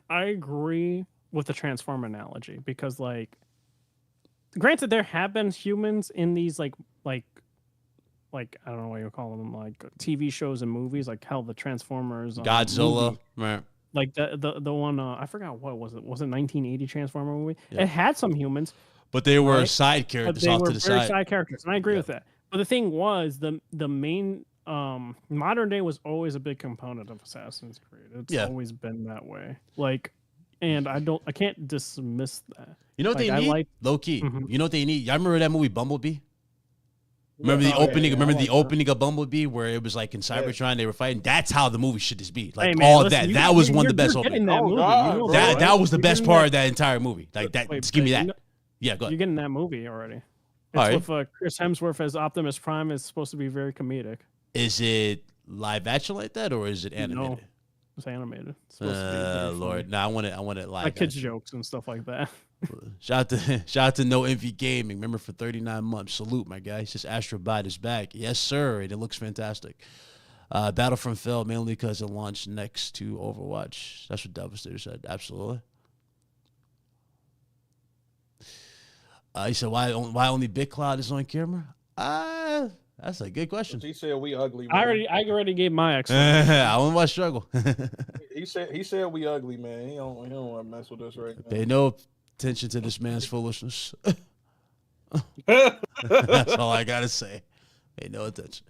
agree with the Transform analogy because like, granted, there have been humans in these like I don't know what you call them, like TV shows and movies, like how the Transformers, Godzilla, movie, right? Like the one I forgot what was it? Was it 1980 Transformer movie? Yeah. It had some humans, but they were side characters off to the side. Side characters, and I agree with that. But the thing was the main modern day was always a big component of Assassin's Creed. It's always been that way. Like, and I can't dismiss that. You know what they need? Low key. You know what they need? Y'all remember that movie Bumblebee? Remember the opening? yeah, remember I the like opening of Bumblebee where it was like in Cybertron they were fighting. That's how the movie should just be. Like Hey, man, all listen, that. That was one of the best you're getting openings. that movie. God, You know bro. that, That right? was the You're best getting part that- of that entire movie. Like that. Wait, Just give me but that. you know- Yeah, go You're ahead. getting that movie already. It's All right. with Chris Hemsworth as Optimus Prime. It's supposed to be very comedic. Is it live action like that or is it animated? No, it's animated. It's supposed to be very Lord, funny. no, I want it live. Like kids action. jokes and stuff like that. Shout out to No Envy Gaming. Remember for 39 months. Salute, my guy. He says Astro Bot is back. Yes, sir. And it looks fantastic. Battlefront fell mainly because it launched next to Overwatch. That's what Devastator said. Absolutely. He said, why only Big Cloud is on camera? That's a good question. He said we ugly. I Man. already gave my explanation. I want to struggle. He said we ugly, man. He don't want to mess with us right now. Pay no attention to this man's foolishness. That's all I gotta say. Pay no attention.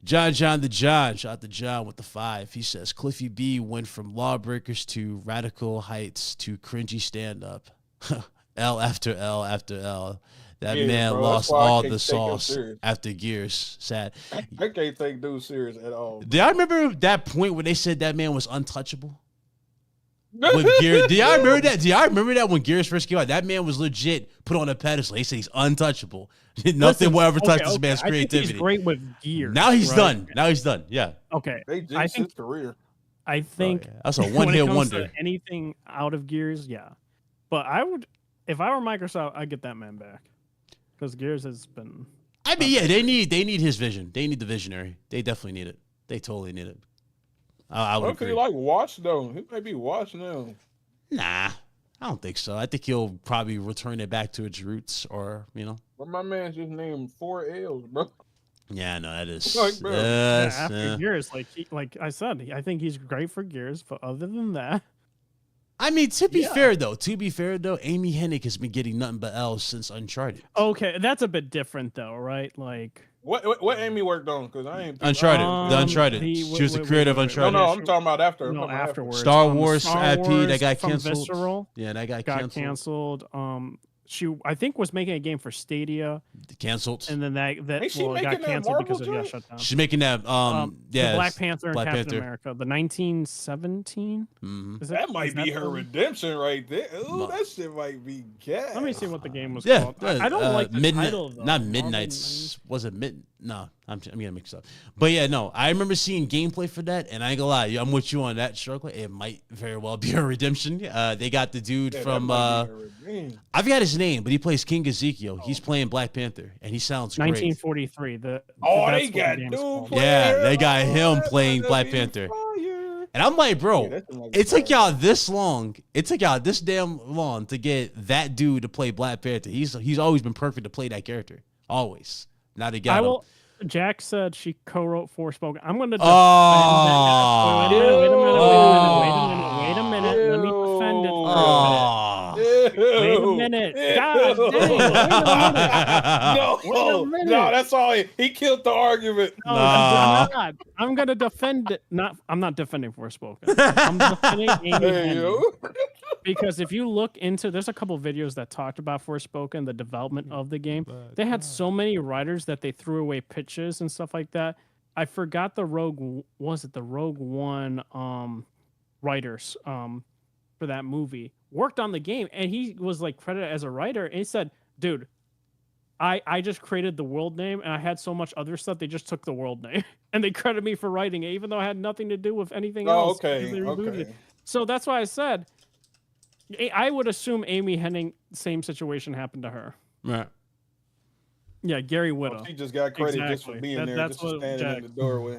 John the John, shout out to John with the 5. He says Cliffy B went from Lawbreakers to Radical Heights to cringy stand up. L after L after L. That man bro, lost that's why I all can't the take him sauce serious. after Gears. Sad. I can't take dude serious at all. Do y'all remember that point where they said that man was untouchable? With Gears, do y'all remember that? Do y'all remember that when Gears first came out? That man was legit put on a pedestal. He said he's untouchable. Nothing will ever touch this man's I think creativity. he's great with gears. Now he's right? done. Now he's done. Yeah. Okay. They I jinxed think his career. I think That's a when one it hit comes wonder. to anything out of Gears, yeah. But I would, if I were Microsoft, I'd get that man back because Gears has been. I mean, yeah, they need his vision. They need the visionary. They definitely need it. They totally need it. I would What if he agree. like watch though? He might be watch now. Nah, I don't think so. I think he'll probably return it back to its roots, or But my man just named 4 L's, bro. Yeah, no, that is. Like, bro. Yes, After Gears, like I said, I think he's great for Gears. But other than that, I mean, to be fair though, Amy Hennig has been getting nothing but L's since Uncharted. okay, that's a bit different though, right? Like What Amy worked on? Because I ain't Uncharted, the Um, Uncharted. he- She was the wait, creator of wait, wait, Uncharted. No, I'm talking about after. I'm no, talking about afterwards. Star Wars Star IP that Wars got from canceled. Visceral Yeah, that got got canceled. She I think was making a game for Stadia, Canceled. and then that Ain't she well, it got making that canceled because Marvel it got joint? shut down. She's making that. Yeah, the Black Panther and Black Captain Panther. America, the 1917. Mhm. That might be her the one? redemption right there. Ooh, Ma- that shit might be gas. Let me see what the game was Yeah, called. I don't like the midnight. title though. Not Marvel Midnights. Was it mid? No, I'm gonna mix it up. But yeah, no, I remember seeing gameplay for that, and I ain't gonna lie, I'm with you on that. Struggle. It might very well be her redemption. They got the dude Yeah, that from. might be her redemption. I forgot his name, but he plays King Ezekiel. He's playing Black Panther, and he sounds great. 1943. Oh, that's they what got the game's dude called. playing. Yeah, they got Oh, him that playing might Black be Panther. fire. And I'm like, bro, Yeah, that shit might be it took fire. y'all this long. It took y'all this damn long to get that dude to play Black Panther. He's always been perfect to play that character. Always. Now they got I him. will. Jack said she co-wrote Forspoken. I'm going to defend Oh. that. Wait a minute. Let me defend it for a Oh. minute. Wait a minute. God dang. No, Wait a minute. no, that's all. He killed the argument. No, Nah. I'm not. I'm going to defend it. I'm not defending Forspoken. I'm defending Amy Hey, Hennig. yo. Because if you look into, there's a couple videos that talked about Forspoken, the development of the game. They had so many writers that they threw away pitches and stuff like that. I forgot the Rogue One writers for that movie worked on the game, and he was like credited as a writer, and he said, dude, I just created the world name, and I had so much other stuff, they just took the world name and they credited me for writing it, even though I had nothing to do with anything Oh, else. because okay. they rebooted it. Okay. So that's why I said I would assume Amy Hennig, same situation happened to her. Right. Yeah, Gary Whitta. She just got credit just for Exactly. being That- there, that's just for what standing Jack- in the doorway.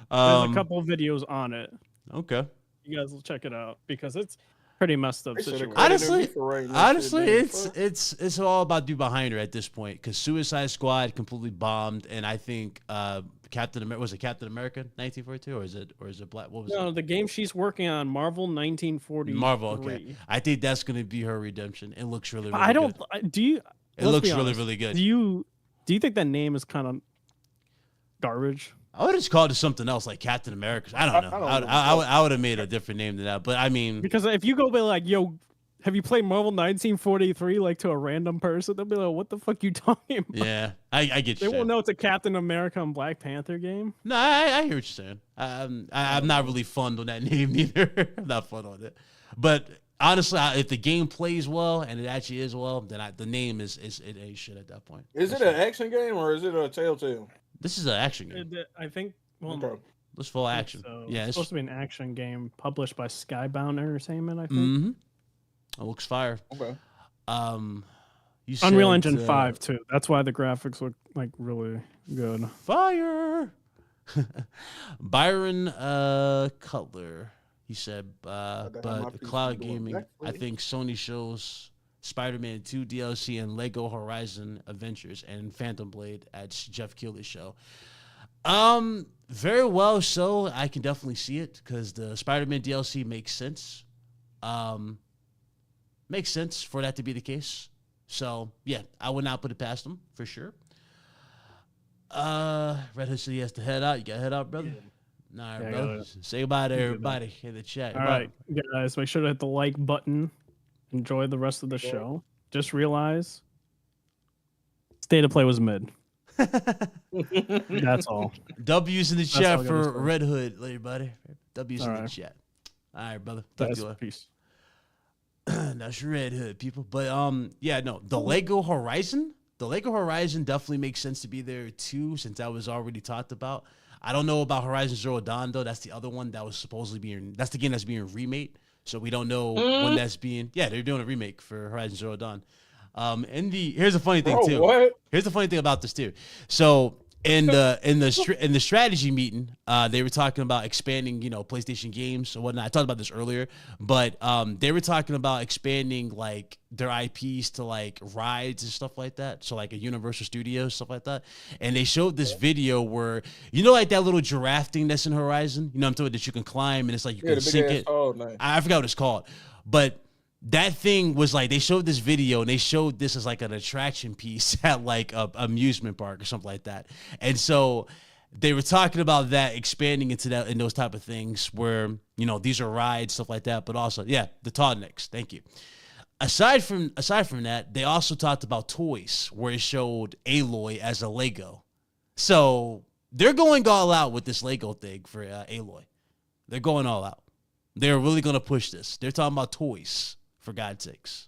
There's a couple of videos on it. Okay. You guys will check it out because it's pretty messed up They should've situation. credited Honestly- me for writing that Honestly, shit down. it's all about dude behind her at this point because Suicide Squad completely bombed, and I think Captain America was it Captain America 1942 or is it Black? What was No, it? the game she's working on, Marvel 1940. Marvel. Okay, I think that's gonna be her redemption. It looks really. really I don't. Good. Do you? It let's looks be really honest, really good. Do you think that name is kind of garbage? I would have just called it something else like Captain America. I don't know. I don't know. I would have made a different name than that. But I mean, Because if you go by like, yo, have you played Marvel 1943 like to a random person? They'll be like, what the fuck you talking about? Yeah, I get you. They won't know it's a Captain America and Black Panther game. No, I hear what you're saying. I'm not really fond on that name either. I'm not fond on it. But honestly, if the game plays well and it actually is well, then the name is it ain't shit at that point. Is it an action game or is it a Telltale? This is an action game. I think. Well, Okay. This full action. So. Yeah, It's supposed to be an action game published by Skybound Entertainment, I think. Mm-hmm. It looks fire. Okay. You Unreal said, Engine 5 too. That's why the graphics look like really good. Fire. Byron Cutler. He said, but cloud gaming. I think Sony shows Spider-Man 2 DLC and Lego Horizon Adventures and Phantom Blade at Jeff Keighley's show. Very well. So I can definitely see it because the Spider-Man DLC makes sense. Makes sense for that to be the case. So yeah, I would not put it past them for sure. Red Hood City has to head out. You got to head out, brother. Yeah. All right, brother. Say goodbye to everybody in the chat. All right, guys, make sure to hit the like button. Enjoy the rest of the show. Just realize State of Play was mid. That's all. W's in the chat for Red Hood, everybody. W's in the chat. All right, brother. Peace. That's Red Hood, people. But yeah, no, the Lego Horizon definitely makes sense to be there too, since that was already talked about. I don't know about Horizon Zero Dawn though. That's the other one that was supposedly being. That's the game that's being remade. So we don't know when that's being. Yeah, they're doing a remake for Horizon Zero Dawn. Here's a funny thing too. What? Here's the funny thing about this too. So in the strategy meeting, they were talking about expanding, PlayStation games or whatnot. I talked about this earlier, but they were talking about expanding like their IPs to like rides and stuff like that. So like a Universal Studios, stuff like that. And they showed this video where like that little giraffe thing that's in Horizon. I'm talking about that you can climb and it's like you can sink it. Oh, nice. I forgot what it's called, but. That thing was like, they showed this video and they showed this as like an attraction piece at like a amusement park or something like that. And so they were talking about that expanding into that and those type of things where, these are rides, stuff like that. But also, yeah, the Todniks. Thank you. Aside from that, they also talked about toys where it showed Aloy as a Lego. So they're going all out with this Lego thing for Aloy. They're going all out. They're really going to push this. They're talking about toys. For God's sakes.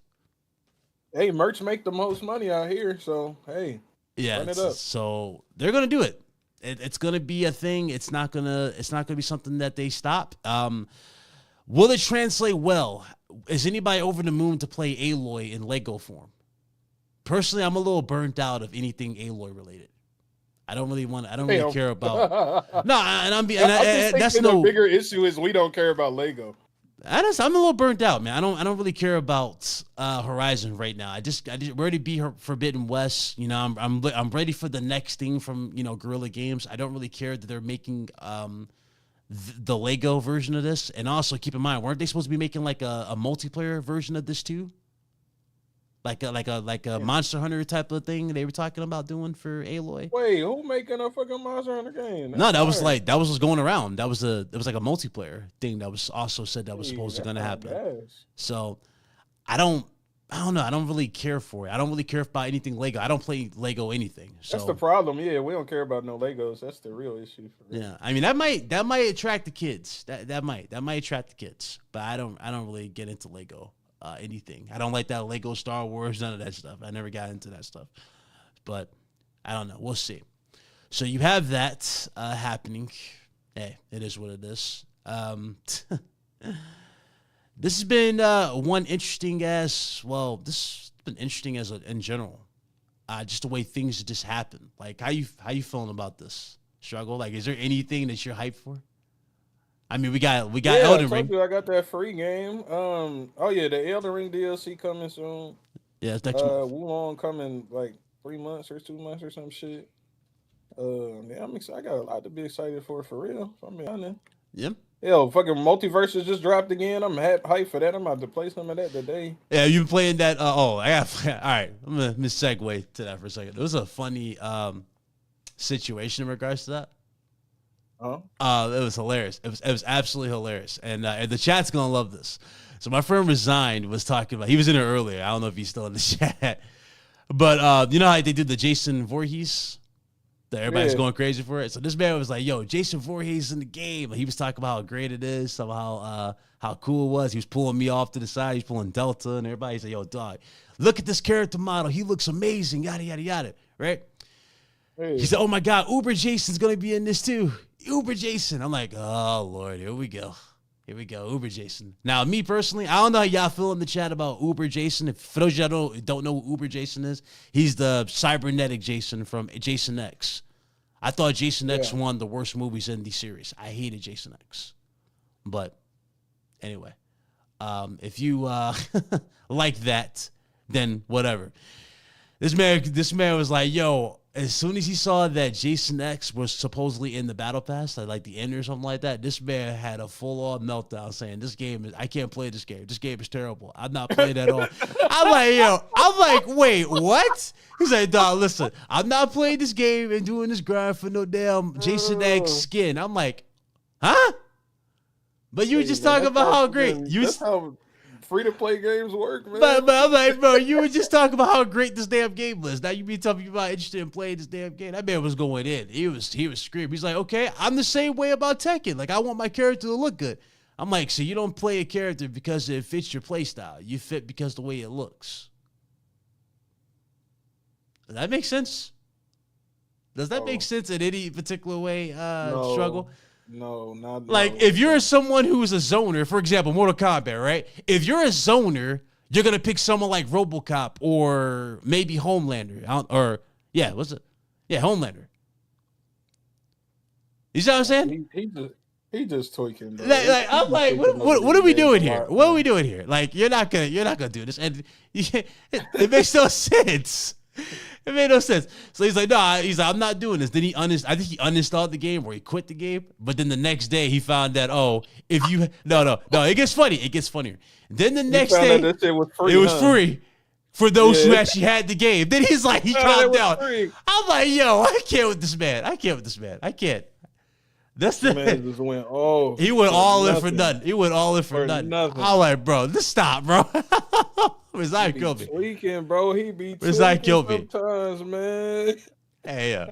Hey, merch make the most money out here, so hey, yeah. It up. So they're gonna do it. It's gonna be a thing. It's not gonna be something that they stop. Will it translate well? Is anybody over the moon to play Aloy in Lego form? Personally, I'm a little burnt out of anything Aloy related. I don't really care about. No, and that's the bigger issue is we don't care about Lego. I'm a little burnt out, man. I don't really care about Horizon right now. We're already beat Forbidden West. I'm ready for the next thing from Guerrilla Games. I don't really care that they're making the Lego version of this. And also keep in mind, weren't they supposed to be making like a multiplayer version of this too? Like a Monster Hunter type of thing they were talking about doing for Aloy. Wait, who making a fucking Monster Hunter game? That was what's going around. It was like a multiplayer thing that was also said that was supposed to gonna happen. So I don't know. I don't really care for it. I don't really care about anything Lego. I don't play Lego anything. So. That's the problem. Yeah, we don't care about no Legos. That's the real issue. Yeah, I mean that might attract the kids. That might attract the kids. But I don't really get into Lego. Anything. I don't like that Lego Star Wars, none of that stuff. I never got into that stuff. But I don't know. We'll see. So you have that happening. Hey, it is what it is. This has been one interesting as well. This has been interesting in general. Just the way things just happen. Like how you feeling about this struggle? Like, is there anything that you're hyped for? I mean, we got Elden Ring. I got that free game. The Elden Ring DLC coming soon. Yeah, it's next month. Wulong coming like 3 months or 2 months or some shit. I'm excited. I got a lot to be excited for real. If I'm being honest. Yeah. Yo, fucking Multiversus just dropped again. I'm hyped for that. I'm about to play some of that today. Yeah, you been playing that? All right. I'm gonna segue to that for a second. There was a funny situation in regards to that. It was hilarious. It was absolutely hilarious, and the chat's gonna love this. So my friend Resigned was talking about. He was in there earlier. I don't know if he's still in the chat, but you know how they do the Jason Voorhees. That everybody's going crazy for it. So this man was like, "Yo, Jason Voorhees in the game." He was talking about how great it is, somehow how cool it was. He was pulling me off to the side. He's pulling Delta, and everybody said, "Yo, dog, look at this character model. He looks amazing." Yada yada yada. Right? Hey. He said, "Oh my God, Uber Jason's gonna be in this too." Uber Jason. I'm like, "Oh Lord, here we go." Here we go, Uber Jason. Now, me personally, I don't know how y'all feel in the chat about Uber Jason. If for those of y'all don't know who Uber Jason is, he's the cybernetic Jason from Jason X. I thought Jason X one of the worst movies in the series. I hated Jason X. But anyway, if you like that, then whatever. This man was like, yo, as soon as he saw that Jason X was supposedly in the battle pass, like the end or something like that, this man had a full-on meltdown saying, I can't play this game. This game is terrible. I'm not playing at all. I'm like, wait, what? He's like, dog, listen, I'm not playing this game and doing this grind for no damn Jason X skin. I'm like, huh? But you were just talking about how great. That's how free-to-play games work, man. But I'm like, bro, you were just talking about how great this damn game was. Now you be telling me about interested in playing this damn game. That man was going in. He was screaming. He's like, okay, I'm the same way about Tekken. Like, I want my character to look good. I'm like, so you don't play a character because it fits your play style. You fit because the way it looks. Does that make sense? Does that make sense in any particular way, Struggle? No, not like if you're someone who's a zoner, for example, Mortal Kombat, right? If you're a zoner, you're gonna pick someone like RoboCop or maybe Homelander, Homelander. You see what I'm saying? He just tweaking. Bro. I'm like, what are we doing here? What are we doing here? Like you're not gonna do this, and it makes no sense. It made no sense. So he's like, nah, I'm not doing this. Then I think he uninstalled the game or he quit the game. But then the next day he found that, it gets funny. It gets funnier. Then the next day, it was free for those who actually had the game. Then he's like, he calmed down. I'm like, yo, I can't with this man. I can't. That's the man just went, he went all in for nothing. He went all in for nothing. I'm like, bro, just stop, bro. Resign killed me. Tweaking, bro. He be Resign killed me sometimes, man. Hey,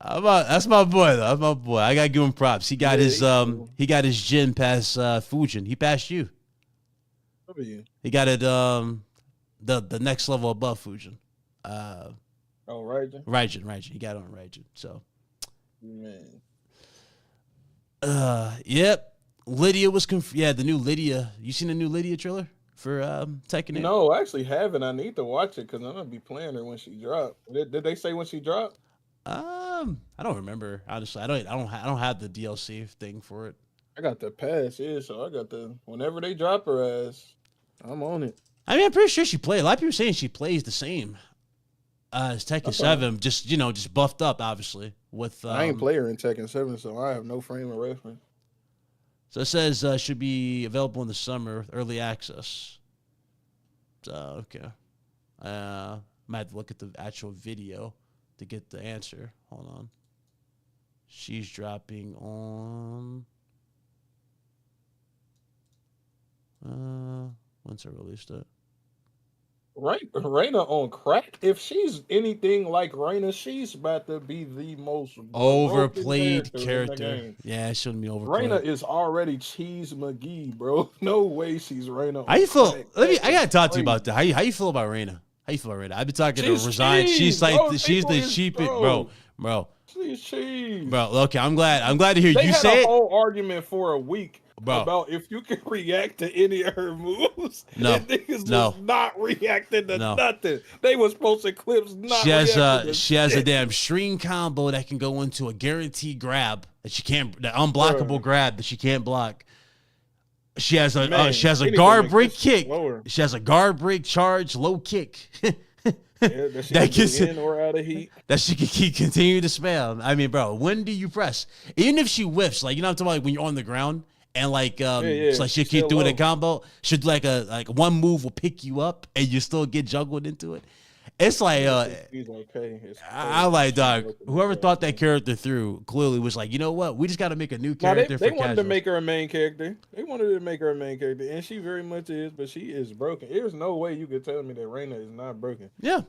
that's my boy though. That's my boy. I gotta give him props. He got his gym past Fujin. He passed you. He got it the next level above Fujin. Raijin? Raijin. He got it on Raijin. So man. Yep. Lydia was the new Lydia. You seen the new Lydia trailer for Tekken? No, I actually haven't. I need to watch it because I'm gonna be playing her when she dropped. Did they say when she dropped? I don't remember. Honestly, I don't have the DLC thing for it. I got the pass, so I got whenever they drop her ass, I'm on it. I mean, I'm pretty sure she played. A lot of people saying she plays the same as Tekken 7, just buffed up, obviously. With I ain't play her in Tekken 7, so I have no frame of reference. So it says should be available in the summer with early access. So, okay. Might have to look at the actual video to get the answer. Hold on. She's dropping on... when's her release date? Reina on crack. If she's anything like Reina, she's about to be the most overplayed character. Yeah, it shouldn't be overplayed. Reina is already Cheese McGee, bro. No way she's Reina. How you feel? I gotta talk to you about that. How you feel about Reina? How you feel about Reina? I've been talking to Resign. She's like, bro, she's the cheapest, bro. She's cheese, bro. Okay, I'm glad to hear you say it. They had a whole argument for a week. Bro. About if you can react to any of her moves. No, and niggas was not reacting to nothing. They was posting clips not She has a damn string combo that can go into a guaranteed grab that she can't, the unblockable grab that she can't block. She has a guard break kick. She has a guard break charge low kick. That gets in or out of heat. That she can continue to spam. I mean, bro, when do you press? Even if she whiffs, like, you know what I'm talking about, like when you're on the ground. And it's like she keep doing a combo. Should like one move will pick you up and you still get juggled into it. It's like, He's okay. I'm like, dog, whoever thought that character through clearly was like, you know what? We just got to make a new Now, character they for wanted to casuals. make her a main character. They wanted to make her a main character, and she very much is, but she is broken. There's no way you could tell me that Reina is not broken. Yeah.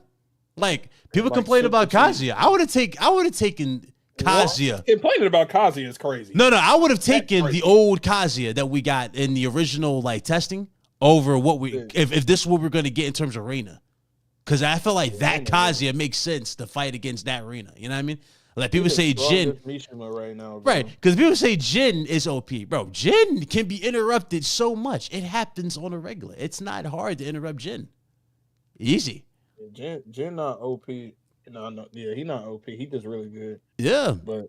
Like, people Like, complain super about cheap. Kazuya. I would have taken Kazuya. Complaining about Kazuya is crazy. No, I would have taken crazy. the old Kazuya that we got in the original like testing over what we if this is what we're gonna get in terms of Reina. Cause I feel like that Kazuya makes sense to fight against that Reina. You know what I mean? Like people say Jin. Mishima right now, bro. Right. Because people say Jin is OP. Bro, Jin can be interrupted so much. It happens on a regular. It's not hard to interrupt Jin. Easy. Jin not OP. No, yeah, he not OP. He just really good. Yeah. But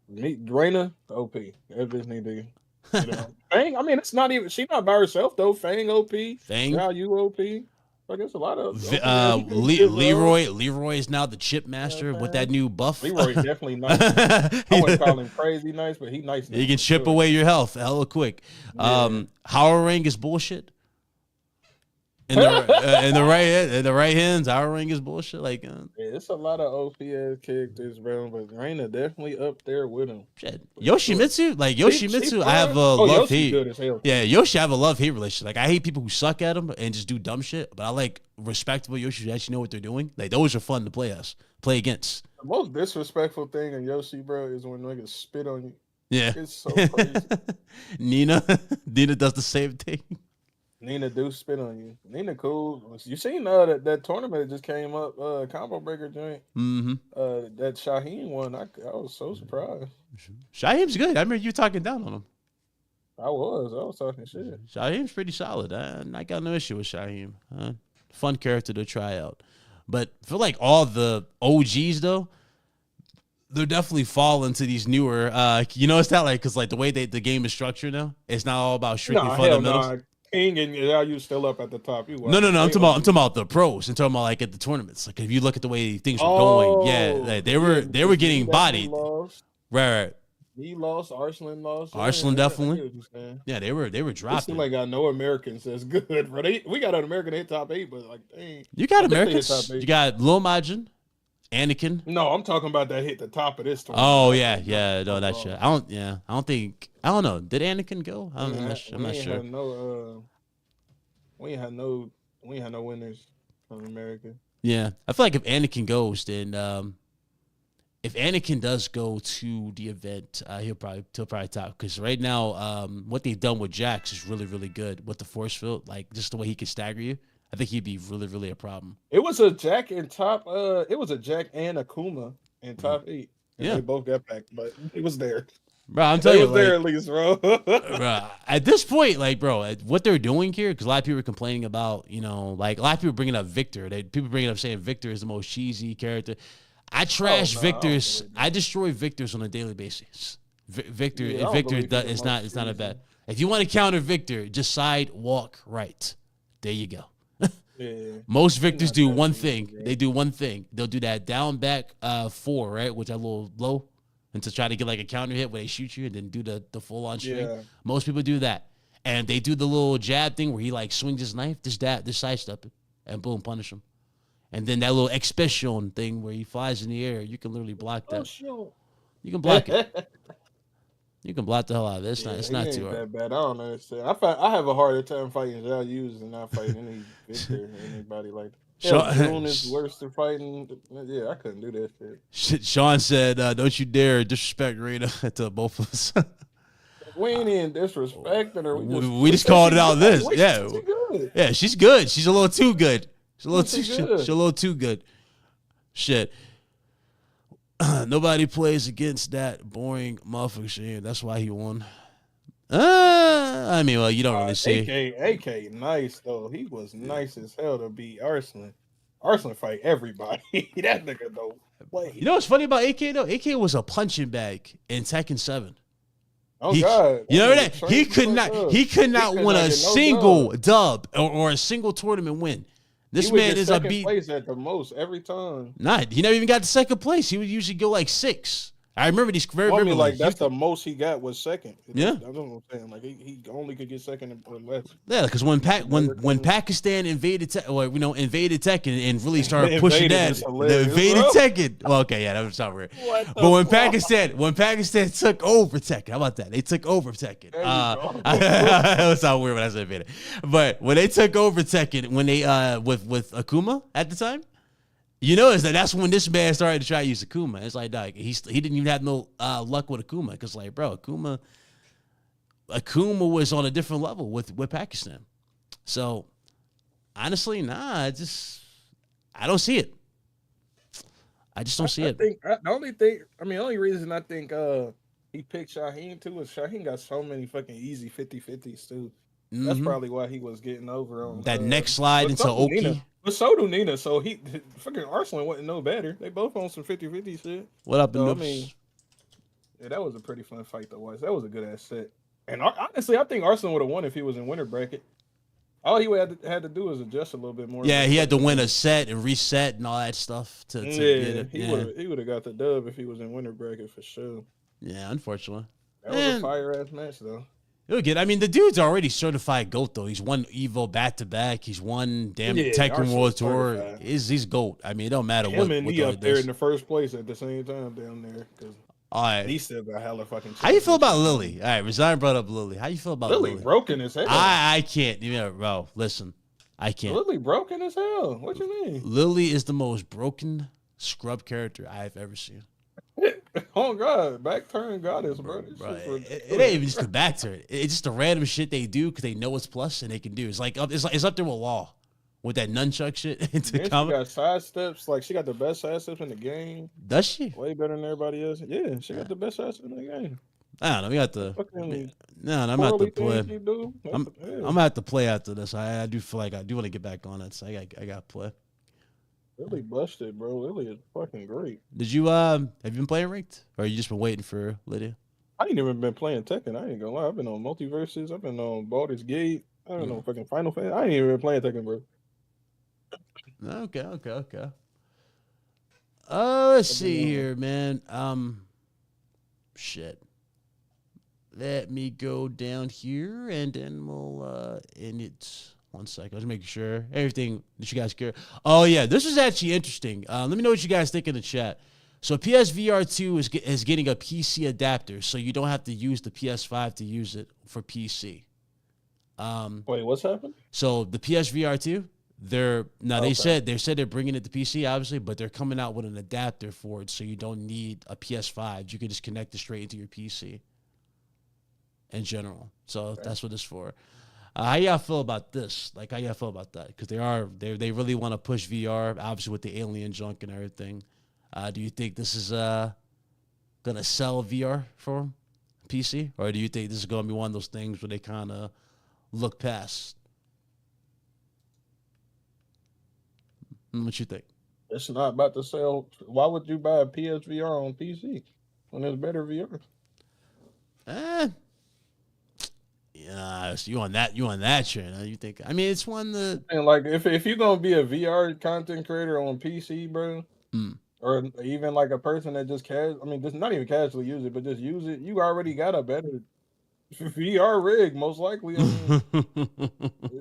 Reina, OP. That bitch need to, you know. Fang, I mean, it's not even, she not by herself, though. Fang OP. Fang. Now you OP. I guess a lot of Leroy is now the chip master with that new buff. Leroy definitely nice. I wouldn't call him crazy nice, but he nice. He can chip away your health hella quick. Yeah. Power Ring is bullshit. In the right hands, our ring is bullshit. Like, yeah, it's a lot of OPS characters, bro. But Reina definitely up there with him. Shit. Yoshimitsu, like Yoshimitsu, I have a love hate. Yeah, Yoshi, I have a love hate relationship. Like, I hate people who suck at him and just do dumb shit. But I like respectable Yoshi who actually know what they're doing. Like, those are fun to play against. The most disrespectful thing in Yoshi, bro, is when niggas spit on you. Yeah, it's so crazy. Nina does the same thing. Nina do spit on you. Nina cool. You seen that tournament that just came up, combo breaker joint. Mm-hmm. That Shaheen one. I was so surprised. Shaheen's good. I remember you talking down on him. I was talking shit. Shaheen's pretty solid. I got no issue with Shaheen. Fun character to try out. But I feel like all the OGs though, they're definitely falling to these newer. You know, it's not like because like the way the game is structured now, it's not all about strictly fundamentals. Nah. King and you still up at the top. You no. I'm talking about the pros. I'm talking about like at the tournaments. Like if you look at the way things were going, yeah, like they were getting bodied. Right. He lost. Arslan lost. Arslan definitely. Yeah, they were dropping. Like got no Americans that's good, bro. We got an American hit top 8, but like dang. You got Americans. You got Lil Majin, Anakin. No, I'm talking about that hit the top of this tournament. Oh yeah. No, that shit. I don't know. Did Anakin go? I'm not sure. We ain't had no winners from America. Yeah, I feel like if Anakin goes, then if Anakin does go to the event, he'll probably top. Because right now, what they've done with Jax is really, really good with the force field. Like just the way he can stagger you. I think he'd be really, really a problem. It was a Jack in top. It was a Jack and Akuma in top 8. And they both got back, but it was there. Bro, I'm telling you, was there at least, bro. Bro, at this point, like, bro, what they're doing here, because a lot of people are complaining about, you know, like a lot of people bringing up Victor. People bringing up saying Victor is the most cheesy character. I trash Victors. I destroy Victors on a daily basis. Victor it's not a bad. If you want to counter Victor, just sidewalk right. There you go. Yeah. Most Victors do one thing. They do one thing. They'll do that down back 4, right, which is a little low. And to try to get like a counter hit where they shoot you and then do the full on string. Yeah. Most people do that. And they do the little jab thing where he like swings his knife, just sidestep it, and boom, punish him. And then that little expression thing where he flies in the air, you can literally block that. You can block it. You can block the hell out of it. It's not too hard. That bad. I don't understand. I have a harder time fighting Zhao Yus than not fighting any Victor or anybody like that. June is worse than fighting. Yeah, I couldn't do that shit. Sean said, "Don't you dare disrespect Reina to both of us." We ain't even disrespecting her. We just called it out. Yeah, she's good. She's a little too good. She's a little too good. Shit. Nobody plays against that boring motherfucker. That's why he won. I mean, well, you don't really see. AK nice though. He was nice as hell to beat Arslan. Arslan fight everybody. That nigga though. You know what's funny about AK though? AK was a punching bag in Tekken 7. Oh God! You know that he could not win a single dub or a single tournament win. This man is a beat place at the most every time. He never even got to second place. He would usually go like 6. I remember these very Well, I vividly. mean, like that's the most he got was second. Yeah. That's what I'm saying. Like he only could get second or less. Yeah, because when Pakistan invaded invaded Tekken and really started They pushing invaded that, is they hilarious, invaded bro. Tekken. Well, okay, yeah, that was not weird. What the But fuck? when Pakistan took over Tekken, how about that? They took over Tekken. There you go. That was not weird when I said invaded. But when they took over Tekken, when they with Akuma at the time. You notice that's when this man started to try to use Akuma. It's like, dog, he didn't even have no luck with Akuma because, like, bro, Akuma was on a different level with Pakistan. So, honestly, nah, I don't see it. I just don't see it. The only reason I think he picked Shaheen too is Shaheen got so many fucking easy 50-50s too. That's probably why he was getting over on that next slide into Oki. But so do Nina, so he fucking Arslan wasn't no better. They both on some 50-50 shit. What up, so, I mean, yeah, that was a pretty fun fight to watch. That was a good ass set. And honestly, I think Arslan would have won if he was in winner bracket. All he had to do was adjust a little bit more. Yeah, he had to win a set and reset and all that stuff to get it. He would have got the dub if he was in winner bracket for sure. Yeah, unfortunately. That was a fire ass match though. He'll get. I mean, the dude's already certified GOAT though. He's won Evo back to back. He's won Tekken World Tour. He's GOAT. I mean, it don't matter him and he up there in the first place at the same time down there. All right. He still got hella fucking. How you feel about Lily? All right, Resign brought up Lily. How you feel about Lily? Lily broken as hell. I can't. Bro, listen, I can't. Lily broken as hell. What you mean? Lily is the most broken scrub character I've ever seen. Oh God, back turn goddess, bro. It ain't even just the back turn. It's just the random shit they do because they know it's plus and they can do. It's like it's up there with Law with that nunchuck shit. She got side steps. Like she got the best side steps in the game. Does she? Way better than everybody else. Yeah, she got the best side steps in the game. I don't know. We got the. I'm not to play. I'm gonna have to play after this. I do feel like I do want to get back on it. So I got to play. Lily busted, bro. Lily is fucking great. Did you have you been playing ranked, or you just been waiting for Lydia? I ain't even been playing Tekken. I ain't gonna lie. I've been on Multiversus. I've been on Baldur's Gate. I don't know fucking Final Fantasy. I ain't even been playing Tekken, bro. Okay. Let's see here, man. Shit. Let me go down here, and then we'll end it. 1 second. Let's make sure everything that you guys care. Oh yeah, this is actually interesting. Let me know what you guys think in the chat. So PSVR 2 is getting a PC adapter, so you don't have to use the PS5 to use it for PC. Wait, what's happened? So the PSVR 2, they said they're bringing it to PC obviously, but they're coming out with an adapter for it, so you don't need a PS5. You can just connect it straight into your PC. In general, so that's what it's for. How y'all feel about this? Like, how y'all feel about that? Because they really want to push VR, obviously with the alien junk and everything. Do you think this is gonna sell VR for PC, or do you think this is gonna be one of those things where they kind of look past? What you think? It's not about to sell. Why would you buy a PSVR on PC when there's better VR? Yeah, so you on that train? Huh? You think? I mean, it's one that. And like, if you're gonna be a VR content creator on PC, bro, or even like a person that just just not even casually use it, but just use it, you already got a better VR rig, most likely. I mean,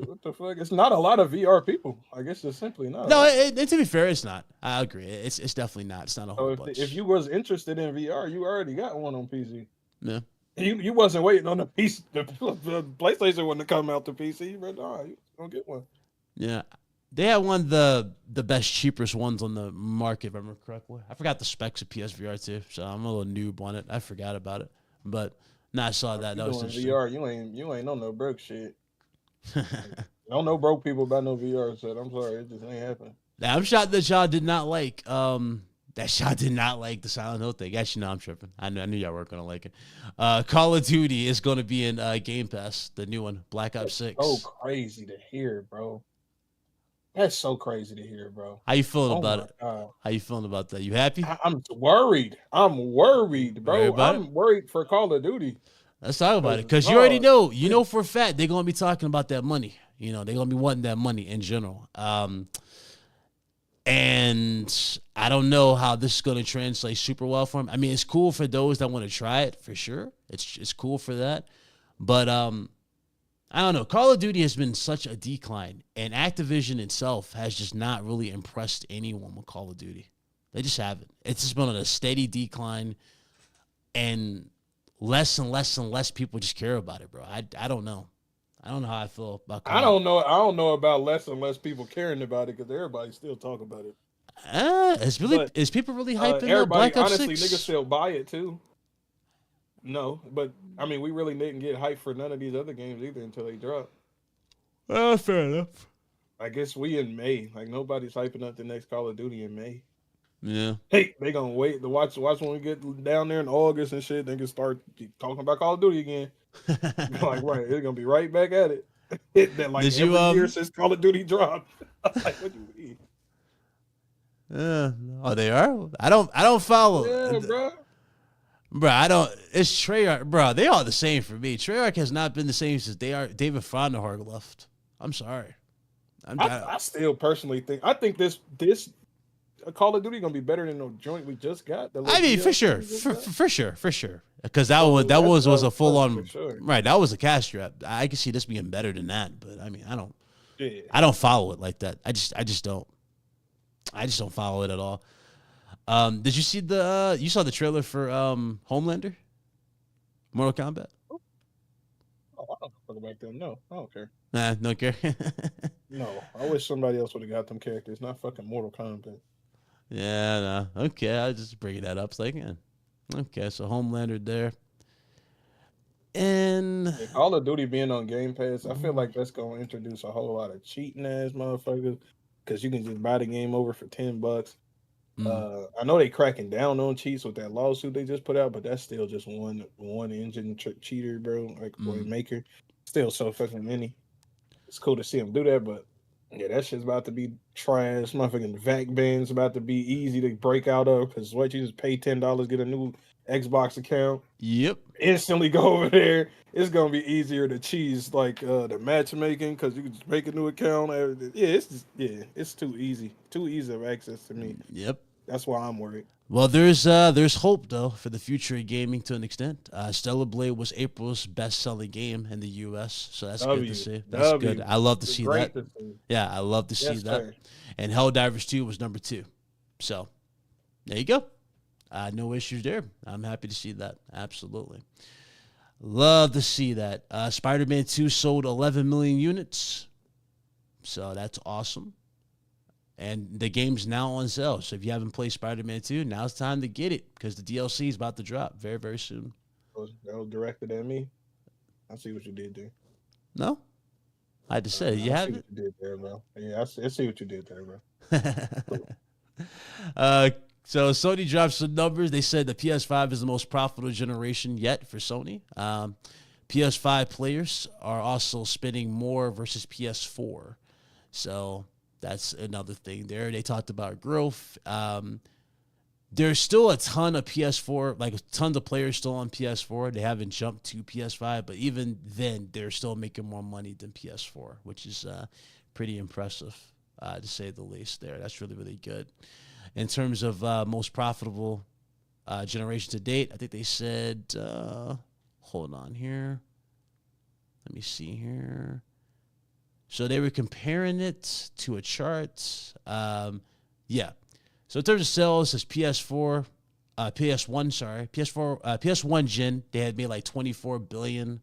what the fuck? It's not a lot of VR people. I guess it's simply not. No, to be fair, it's not. I agree. It's definitely not. It's not a whole bunch. If you was interested in VR, you already got one on PC. Yeah. You wasn't waiting on the PlayStation one to come out to PC, but nah, you don't get one. Yeah, they had one of the best, cheapest ones on the market, if I remember correctly. I forgot the specs of PSVR too, so I'm a little noob on it. I forgot about it, but I saw that. That was interesting. VR. You ain't on no broke shit. Don't know broke people about no VR set. I'm sorry, it just ain't happening. Now, I'm shocked that y'all did not like the Silent Hill thing. Actually, no, I'm tripping. I knew y'all weren't gonna like it. Call of Duty is gonna be in Game Pass, the new one, Black Ops 6. So crazy to hear, bro. That's so crazy to hear, bro. How you feeling about it? How you feeling about that? You happy? I'm worried. I'm worried, bro. I'm worried for Call of Duty. Let's talk about it, because you already know. You know for a fact they're gonna be talking about that money. You know they're gonna be wanting that money in general. And And I don't know how this is going to translate super well for him. I mean, it's cool for those that want to try it for sure. It's cool for that. But I don't know. Call of Duty has been such a decline, and Activision itself has just not really impressed anyone with Call of Duty. They just haven't. It's just been on a steady decline, and less and less people just care about it, bro. I don't know. I don't know how I feel about Call. I don't know about less and less people caring about it because everybody still talk about it. Is people really hyping up Black Ops honestly, 6? niggas still buy it too. No, but I mean, we really didn't get hyped for none of these other games either until they drop. Fair enough. I guess we in May. Like nobody's hyping up the next Call of Duty in May. Yeah. Hey, they gonna wait to watch when we get down there in August and shit. They can start talking about Call of Duty again. Like right, they're gonna be right back at it. That like Did every you, year since Call of Duty dropped. Like what do you mean? Oh, they are. I don't follow. Yeah, bro. Bro, I don't. It's Treyarch, bro. They are the same for me. Treyarch has not been the same since David Fonderhart left. I'm sorry. I still personally think this Call of Duty gonna be better than the joint we just got. I mean, for sure. Because that was a full on right. That was a cash grab. I can see this being better than that, but I mean, I don't follow it like that. I just don't. I just don't follow it at all. Did you see you saw the trailer for Homelander? Mortal Kombat? Oh, I don't fuck about them. No, I don't care. Nah, no care. No, I wish somebody else would have got them characters, not fucking Mortal Kombat. Yeah, no. Okay, I just bringing that up. It's like, yeah. Okay, so Homelander there. And Call of Duty being on Game Pass, I feel like that's gonna introduce a whole lot of cheating ass motherfuckers because you can just buy the game over for $10. I know they cracking down on cheats with that lawsuit they just put out, but that's still just one engine cheater, bro. Like maker, still so fucking many. It's cool to see them do that, but yeah, that shit's about to be trash. Motherfucking VAC bands about to be easy to break out of because what you just pay $10, get a new Xbox account. Yep. Instantly go over there. It's gonna be easier to cheese like the matchmaking because you can just make a new account. It's too easy of access to me. Yep. That's why I'm worried. Well, there's hope though for the future of gaming to an extent. Stellar Blade was April's best-selling game in the U.S., so that's good to see. That's good. I love to see that. Yeah, I love to see that. Sir. And Helldivers 2 was number 2. So there you go. No issues there. I'm happy to see that. Absolutely. Love to see that. Spider-Man 2 sold 11 million units. So that's awesome. And the game's now on sale. So if you haven't played Spider-Man 2, now's the time to get it because the DLC is about to drop very, very soon. That was directed at me. I see what you did there. No? I just said, you haven't? I see what you did there, bro. Yeah, I see what you did there, bro. So Sony dropped some numbers. They said the PS5 is the most profitable generation yet for Sony. PS5 players are also spending more versus PS4. So that's another thing there. They talked about growth. There's still a ton of PS4, like tons of players still on PS4. They haven't jumped to PS5, but even then, they're still making more money than PS4, which is pretty impressive, to say the least there. That's really, really good. In terms of most profitable generation to date, I think they said, hold on here. Let me see here. So they were comparing it to a chart. Yeah. So in terms of sales, it's PS1, PS1 gen, they had made like 24 billion.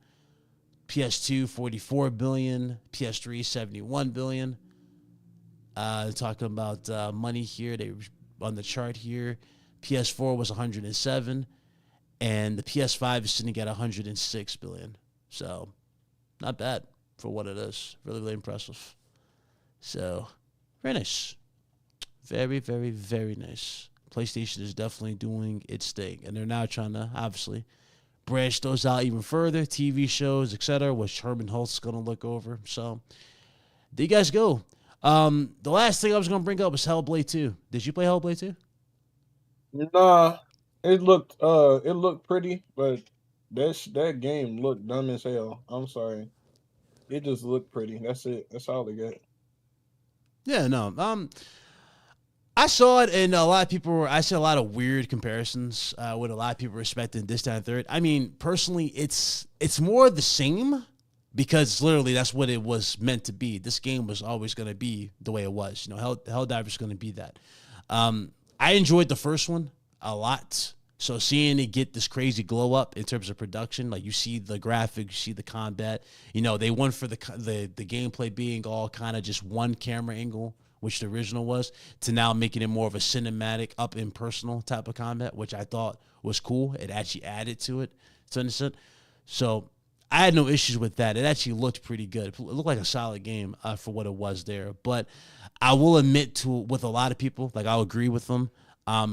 PS2, 44 billion. PS3, 71 billion. Talking about money here, they were on the chart here. PS4 was 107, and the PS5 is sitting at 106 billion. So not bad for what it is. Really, really impressive. So very nice. Very, very, very nice. PlayStation is definitely doing its thing, and they're now trying to obviously branch those out even further, TV shows, etc., which Herman Holtz's going to look over. So there you guys go. The last thing I was going to bring up was Hellblade 2. Did you play Hellblade 2? Nah, it looked pretty, but that game looked dumb as hell. I'm sorry. It just looked pretty. That's it. That's all they got. Yeah, no. I saw it, and a lot of people I see a lot of weird comparisons with a lot of people respecting this, that, and third. I mean, personally, it's more the same because literally that's what it was meant to be. This game was always going to be the way it was. Helldiver's going to be that. I enjoyed the first one a lot. So seeing it get this crazy glow up in terms of production, like you see the graphics, you see the combat. They went for the gameplay being all kind of just one camera angle, which the original was, to now making it more of a cinematic, up and personal type of combat, which I thought was cool. It actually added to it, to an extent. So I had no issues with that. It actually looked pretty good. It looked like a solid game for what it was there. But I will admit with a lot of people, like I'll agree with them,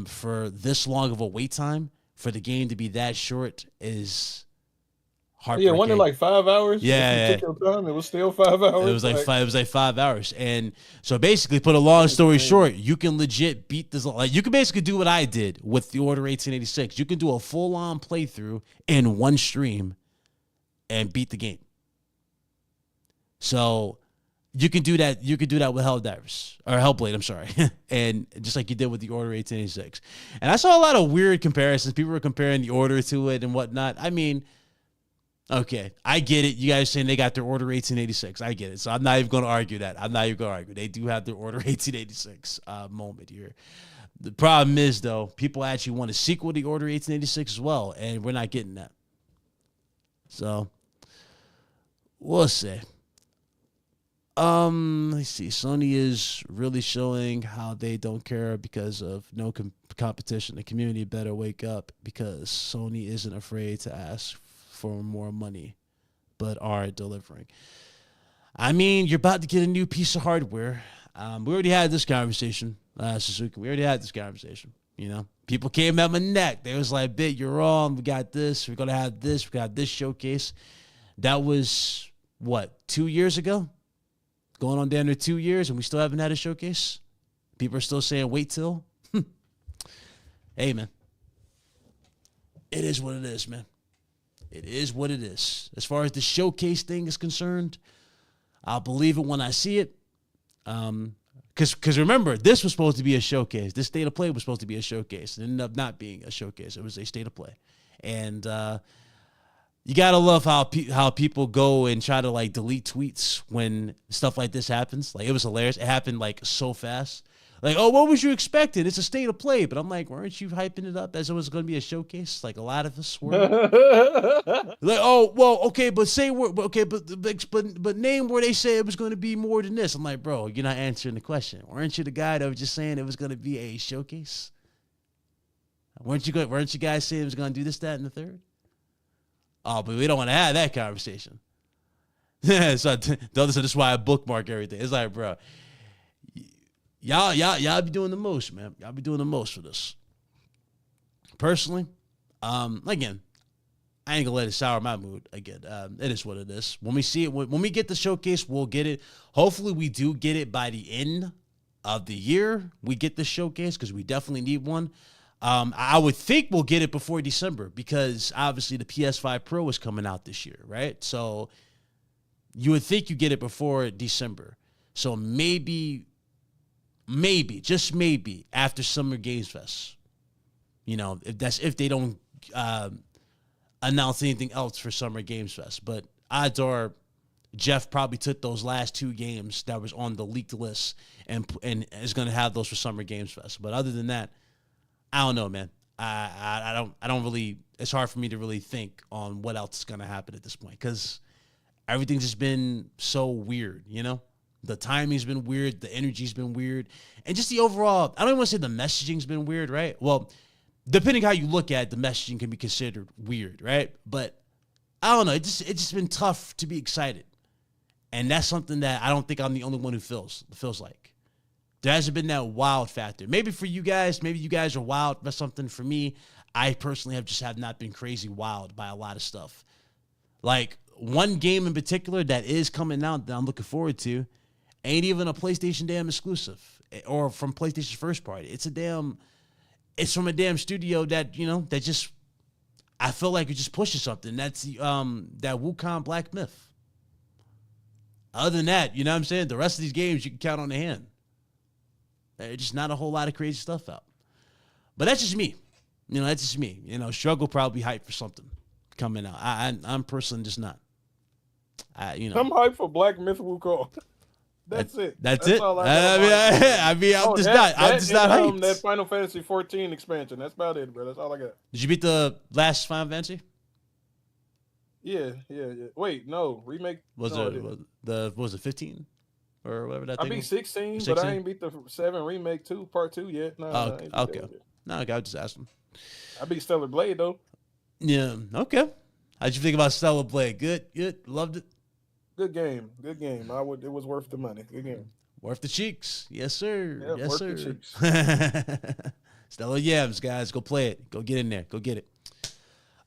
for this long of a wait time, for the game to be that short is heartbreaking. Yeah, wasn't it like 5 hours? Yeah, if you took your time, it was still 5 hours. It was like 5 hours, and so basically, put a long story short, you can legit beat this. Like you can basically do what I did with the Order 1886. You can do a full on playthrough in one stream and beat the game. So you can do that. You can do that with Helldivers or Hellblade. I'm sorry, and just like you did with the Order 1886. And I saw a lot of weird comparisons. People were comparing the Order to it and whatnot. I mean, okay, I get it. You guys saying they got their Order 1886. I get it. So I'm not even going to argue that. They do have their Order 1886 moment here. The problem is, though, people actually want a sequel to the Order 1886 as well, and we're not getting that. So we'll see. Let's see. Sony is really showing how they don't care because of no competition. The community better wake up because Sony isn't afraid to ask for more money, but are delivering. I mean, you're about to get a new piece of hardware. We already had this conversation, Suzuki. We already had this conversation. People came at my neck. They was like, "Bit, you're wrong. We got this. We're gonna have this. We got this showcase." That was what, 2 years ago? Going on down to 2 years, and we still haven't had a showcase. People are still saying, "Wait till." Hey, man. It is what it is, man. It is what it is. As far as the showcase thing is concerned, I'll believe it when I see it. Because remember, this was supposed to be a showcase. This state of play was supposed to be a showcase. It ended up not being a showcase. It was a state of play. And you got to love how people go and try to, like, delete tweets when stuff like this happens. Like, it was hilarious. It happened, like, so fast. Like, oh, what was you expecting? It's a state of play. But I'm like, weren't you hyping it up as it was going to be a showcase? Like, a lot of us were. Like, oh, well, okay, but but name where they say it was going to be more than this. I'm like, bro, you're not answering the question. Weren't you the guy that was just saying it was going to be a showcase? Weren't you guys saying it was going to do this, that, and the third? Oh, but we don't want to have that conversation. So this is why I bookmark everything. It's like, bro, y'all be doing the most, man. Y'all be doing the most for this. Personally, again, I ain't gonna let it sour my mood. Again, it is what it is. When we see it, when we get the showcase, we'll get it. Hopefully, we do get it by the end of the year. We get the showcase because we definitely need one. I would think we'll get it before December because obviously the PS5 Pro is coming out this year, right? So you would think you get it before December. So maybe, just maybe after Summer Games Fest. If they don't announce anything else for Summer Games Fest. But odds are Jeff probably took those last two games that was on the leaked list and is going to have those for Summer Games Fest. But other than that, I don't know, man. I don't really. It's hard for me to really think on what else is gonna happen at this point because everything's just been so weird. The timing's been weird, the energy's been weird, and just the overall. I don't even want to say the messaging's been weird, right? Well, depending how you look at it, the messaging can be considered weird, right? But I don't know. It's just been tough to be excited, and that's something that I don't think I'm the only one who feels like. There hasn't been that wild factor. Maybe for you guys, are wild by something. For me, I personally have not been crazy wild by a lot of stuff. Like one game in particular that is coming out that I'm looking forward to ain't even a PlayStation damn exclusive or from PlayStation's first party. It's from a damn studio that, that just, I feel like it just pushes something. That's the, that Wukong Black Myth. Other than that, you know what I'm saying? The rest of these games you can count on the hand. There's just not a whole lot of crazy stuff out. But that's just me. That's just me. Struggle probably hyped for something coming out. I'm personally just not. I'm hyped for Black Myth Wukong. That's it. That's it. All I'm just not. I'm just not hyped. That Final Fantasy 14 expansion. That's about it, bro. That's all I got. Did you beat the last Final Fantasy? Yeah. Wait, no remake. Was it 15 or whatever that I thing? beat was? 16, 16? but I ain't beat the 7 remake 2 part 2 yet. No, okay. No, I just asked him. I beat Stellar Blade though. Yeah. Okay. How'd you think about Stellar Blade? Good. Loved it. Good game. It was worth the money. Good game. Worth the cheeks. Yes, sir. Yeah, yes, worth sir. the cheeks. Stellar Yams, guys. Go play it. Go get in there. Go get it.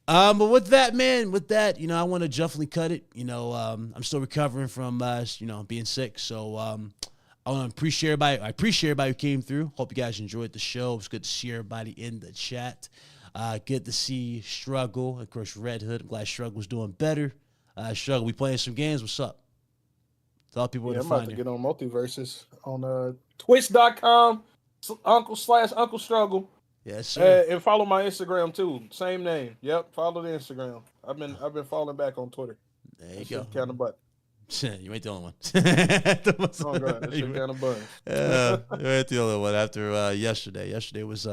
But with that, I want to definitely cut it. I'm still recovering from, being sick. So, I want to appreciate everybody. I appreciate everybody who came through. Hope you guys enjoyed the show. It was good to see everybody in the chat. Good to see Struggle. Of course, Red Hood. I'm glad Struggle was doing better. Struggle, we playing some games. What's up? Tell people where to I'm find about to you. get on Multiversus on twitch.com /Uncle Struggle. Yes, sir. And follow my Instagram too. Same name. Yep. Follow the Instagram. I've been falling back on Twitter. There you go. Kind of butt. You ain't the only one. Oh god, that shit kind of butt. You ain't the only one after yesterday. Yesterday was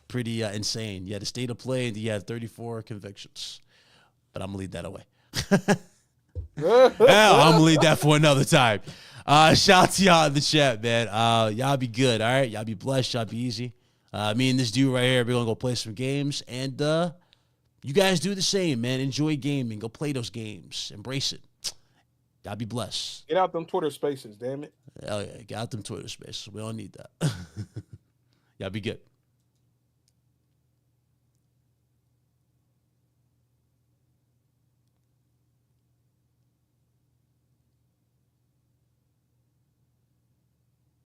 pretty insane. You had a state of play and you had 34 convictions. But I'm gonna leave that away. I'm gonna leave that for another time. Shout out to y'all in the chat, man. Y'all be good, all right? Y'all be blessed. Y'all be easy. Me and this dude right here, we're gonna go play some games, and you guys do the same, man. Enjoy gaming. Go play those games. Embrace it. Y'all be blessed. Get out them Twitter spaces, damn it. Hell yeah, get out them Twitter spaces. We don't need that. Y'all be good.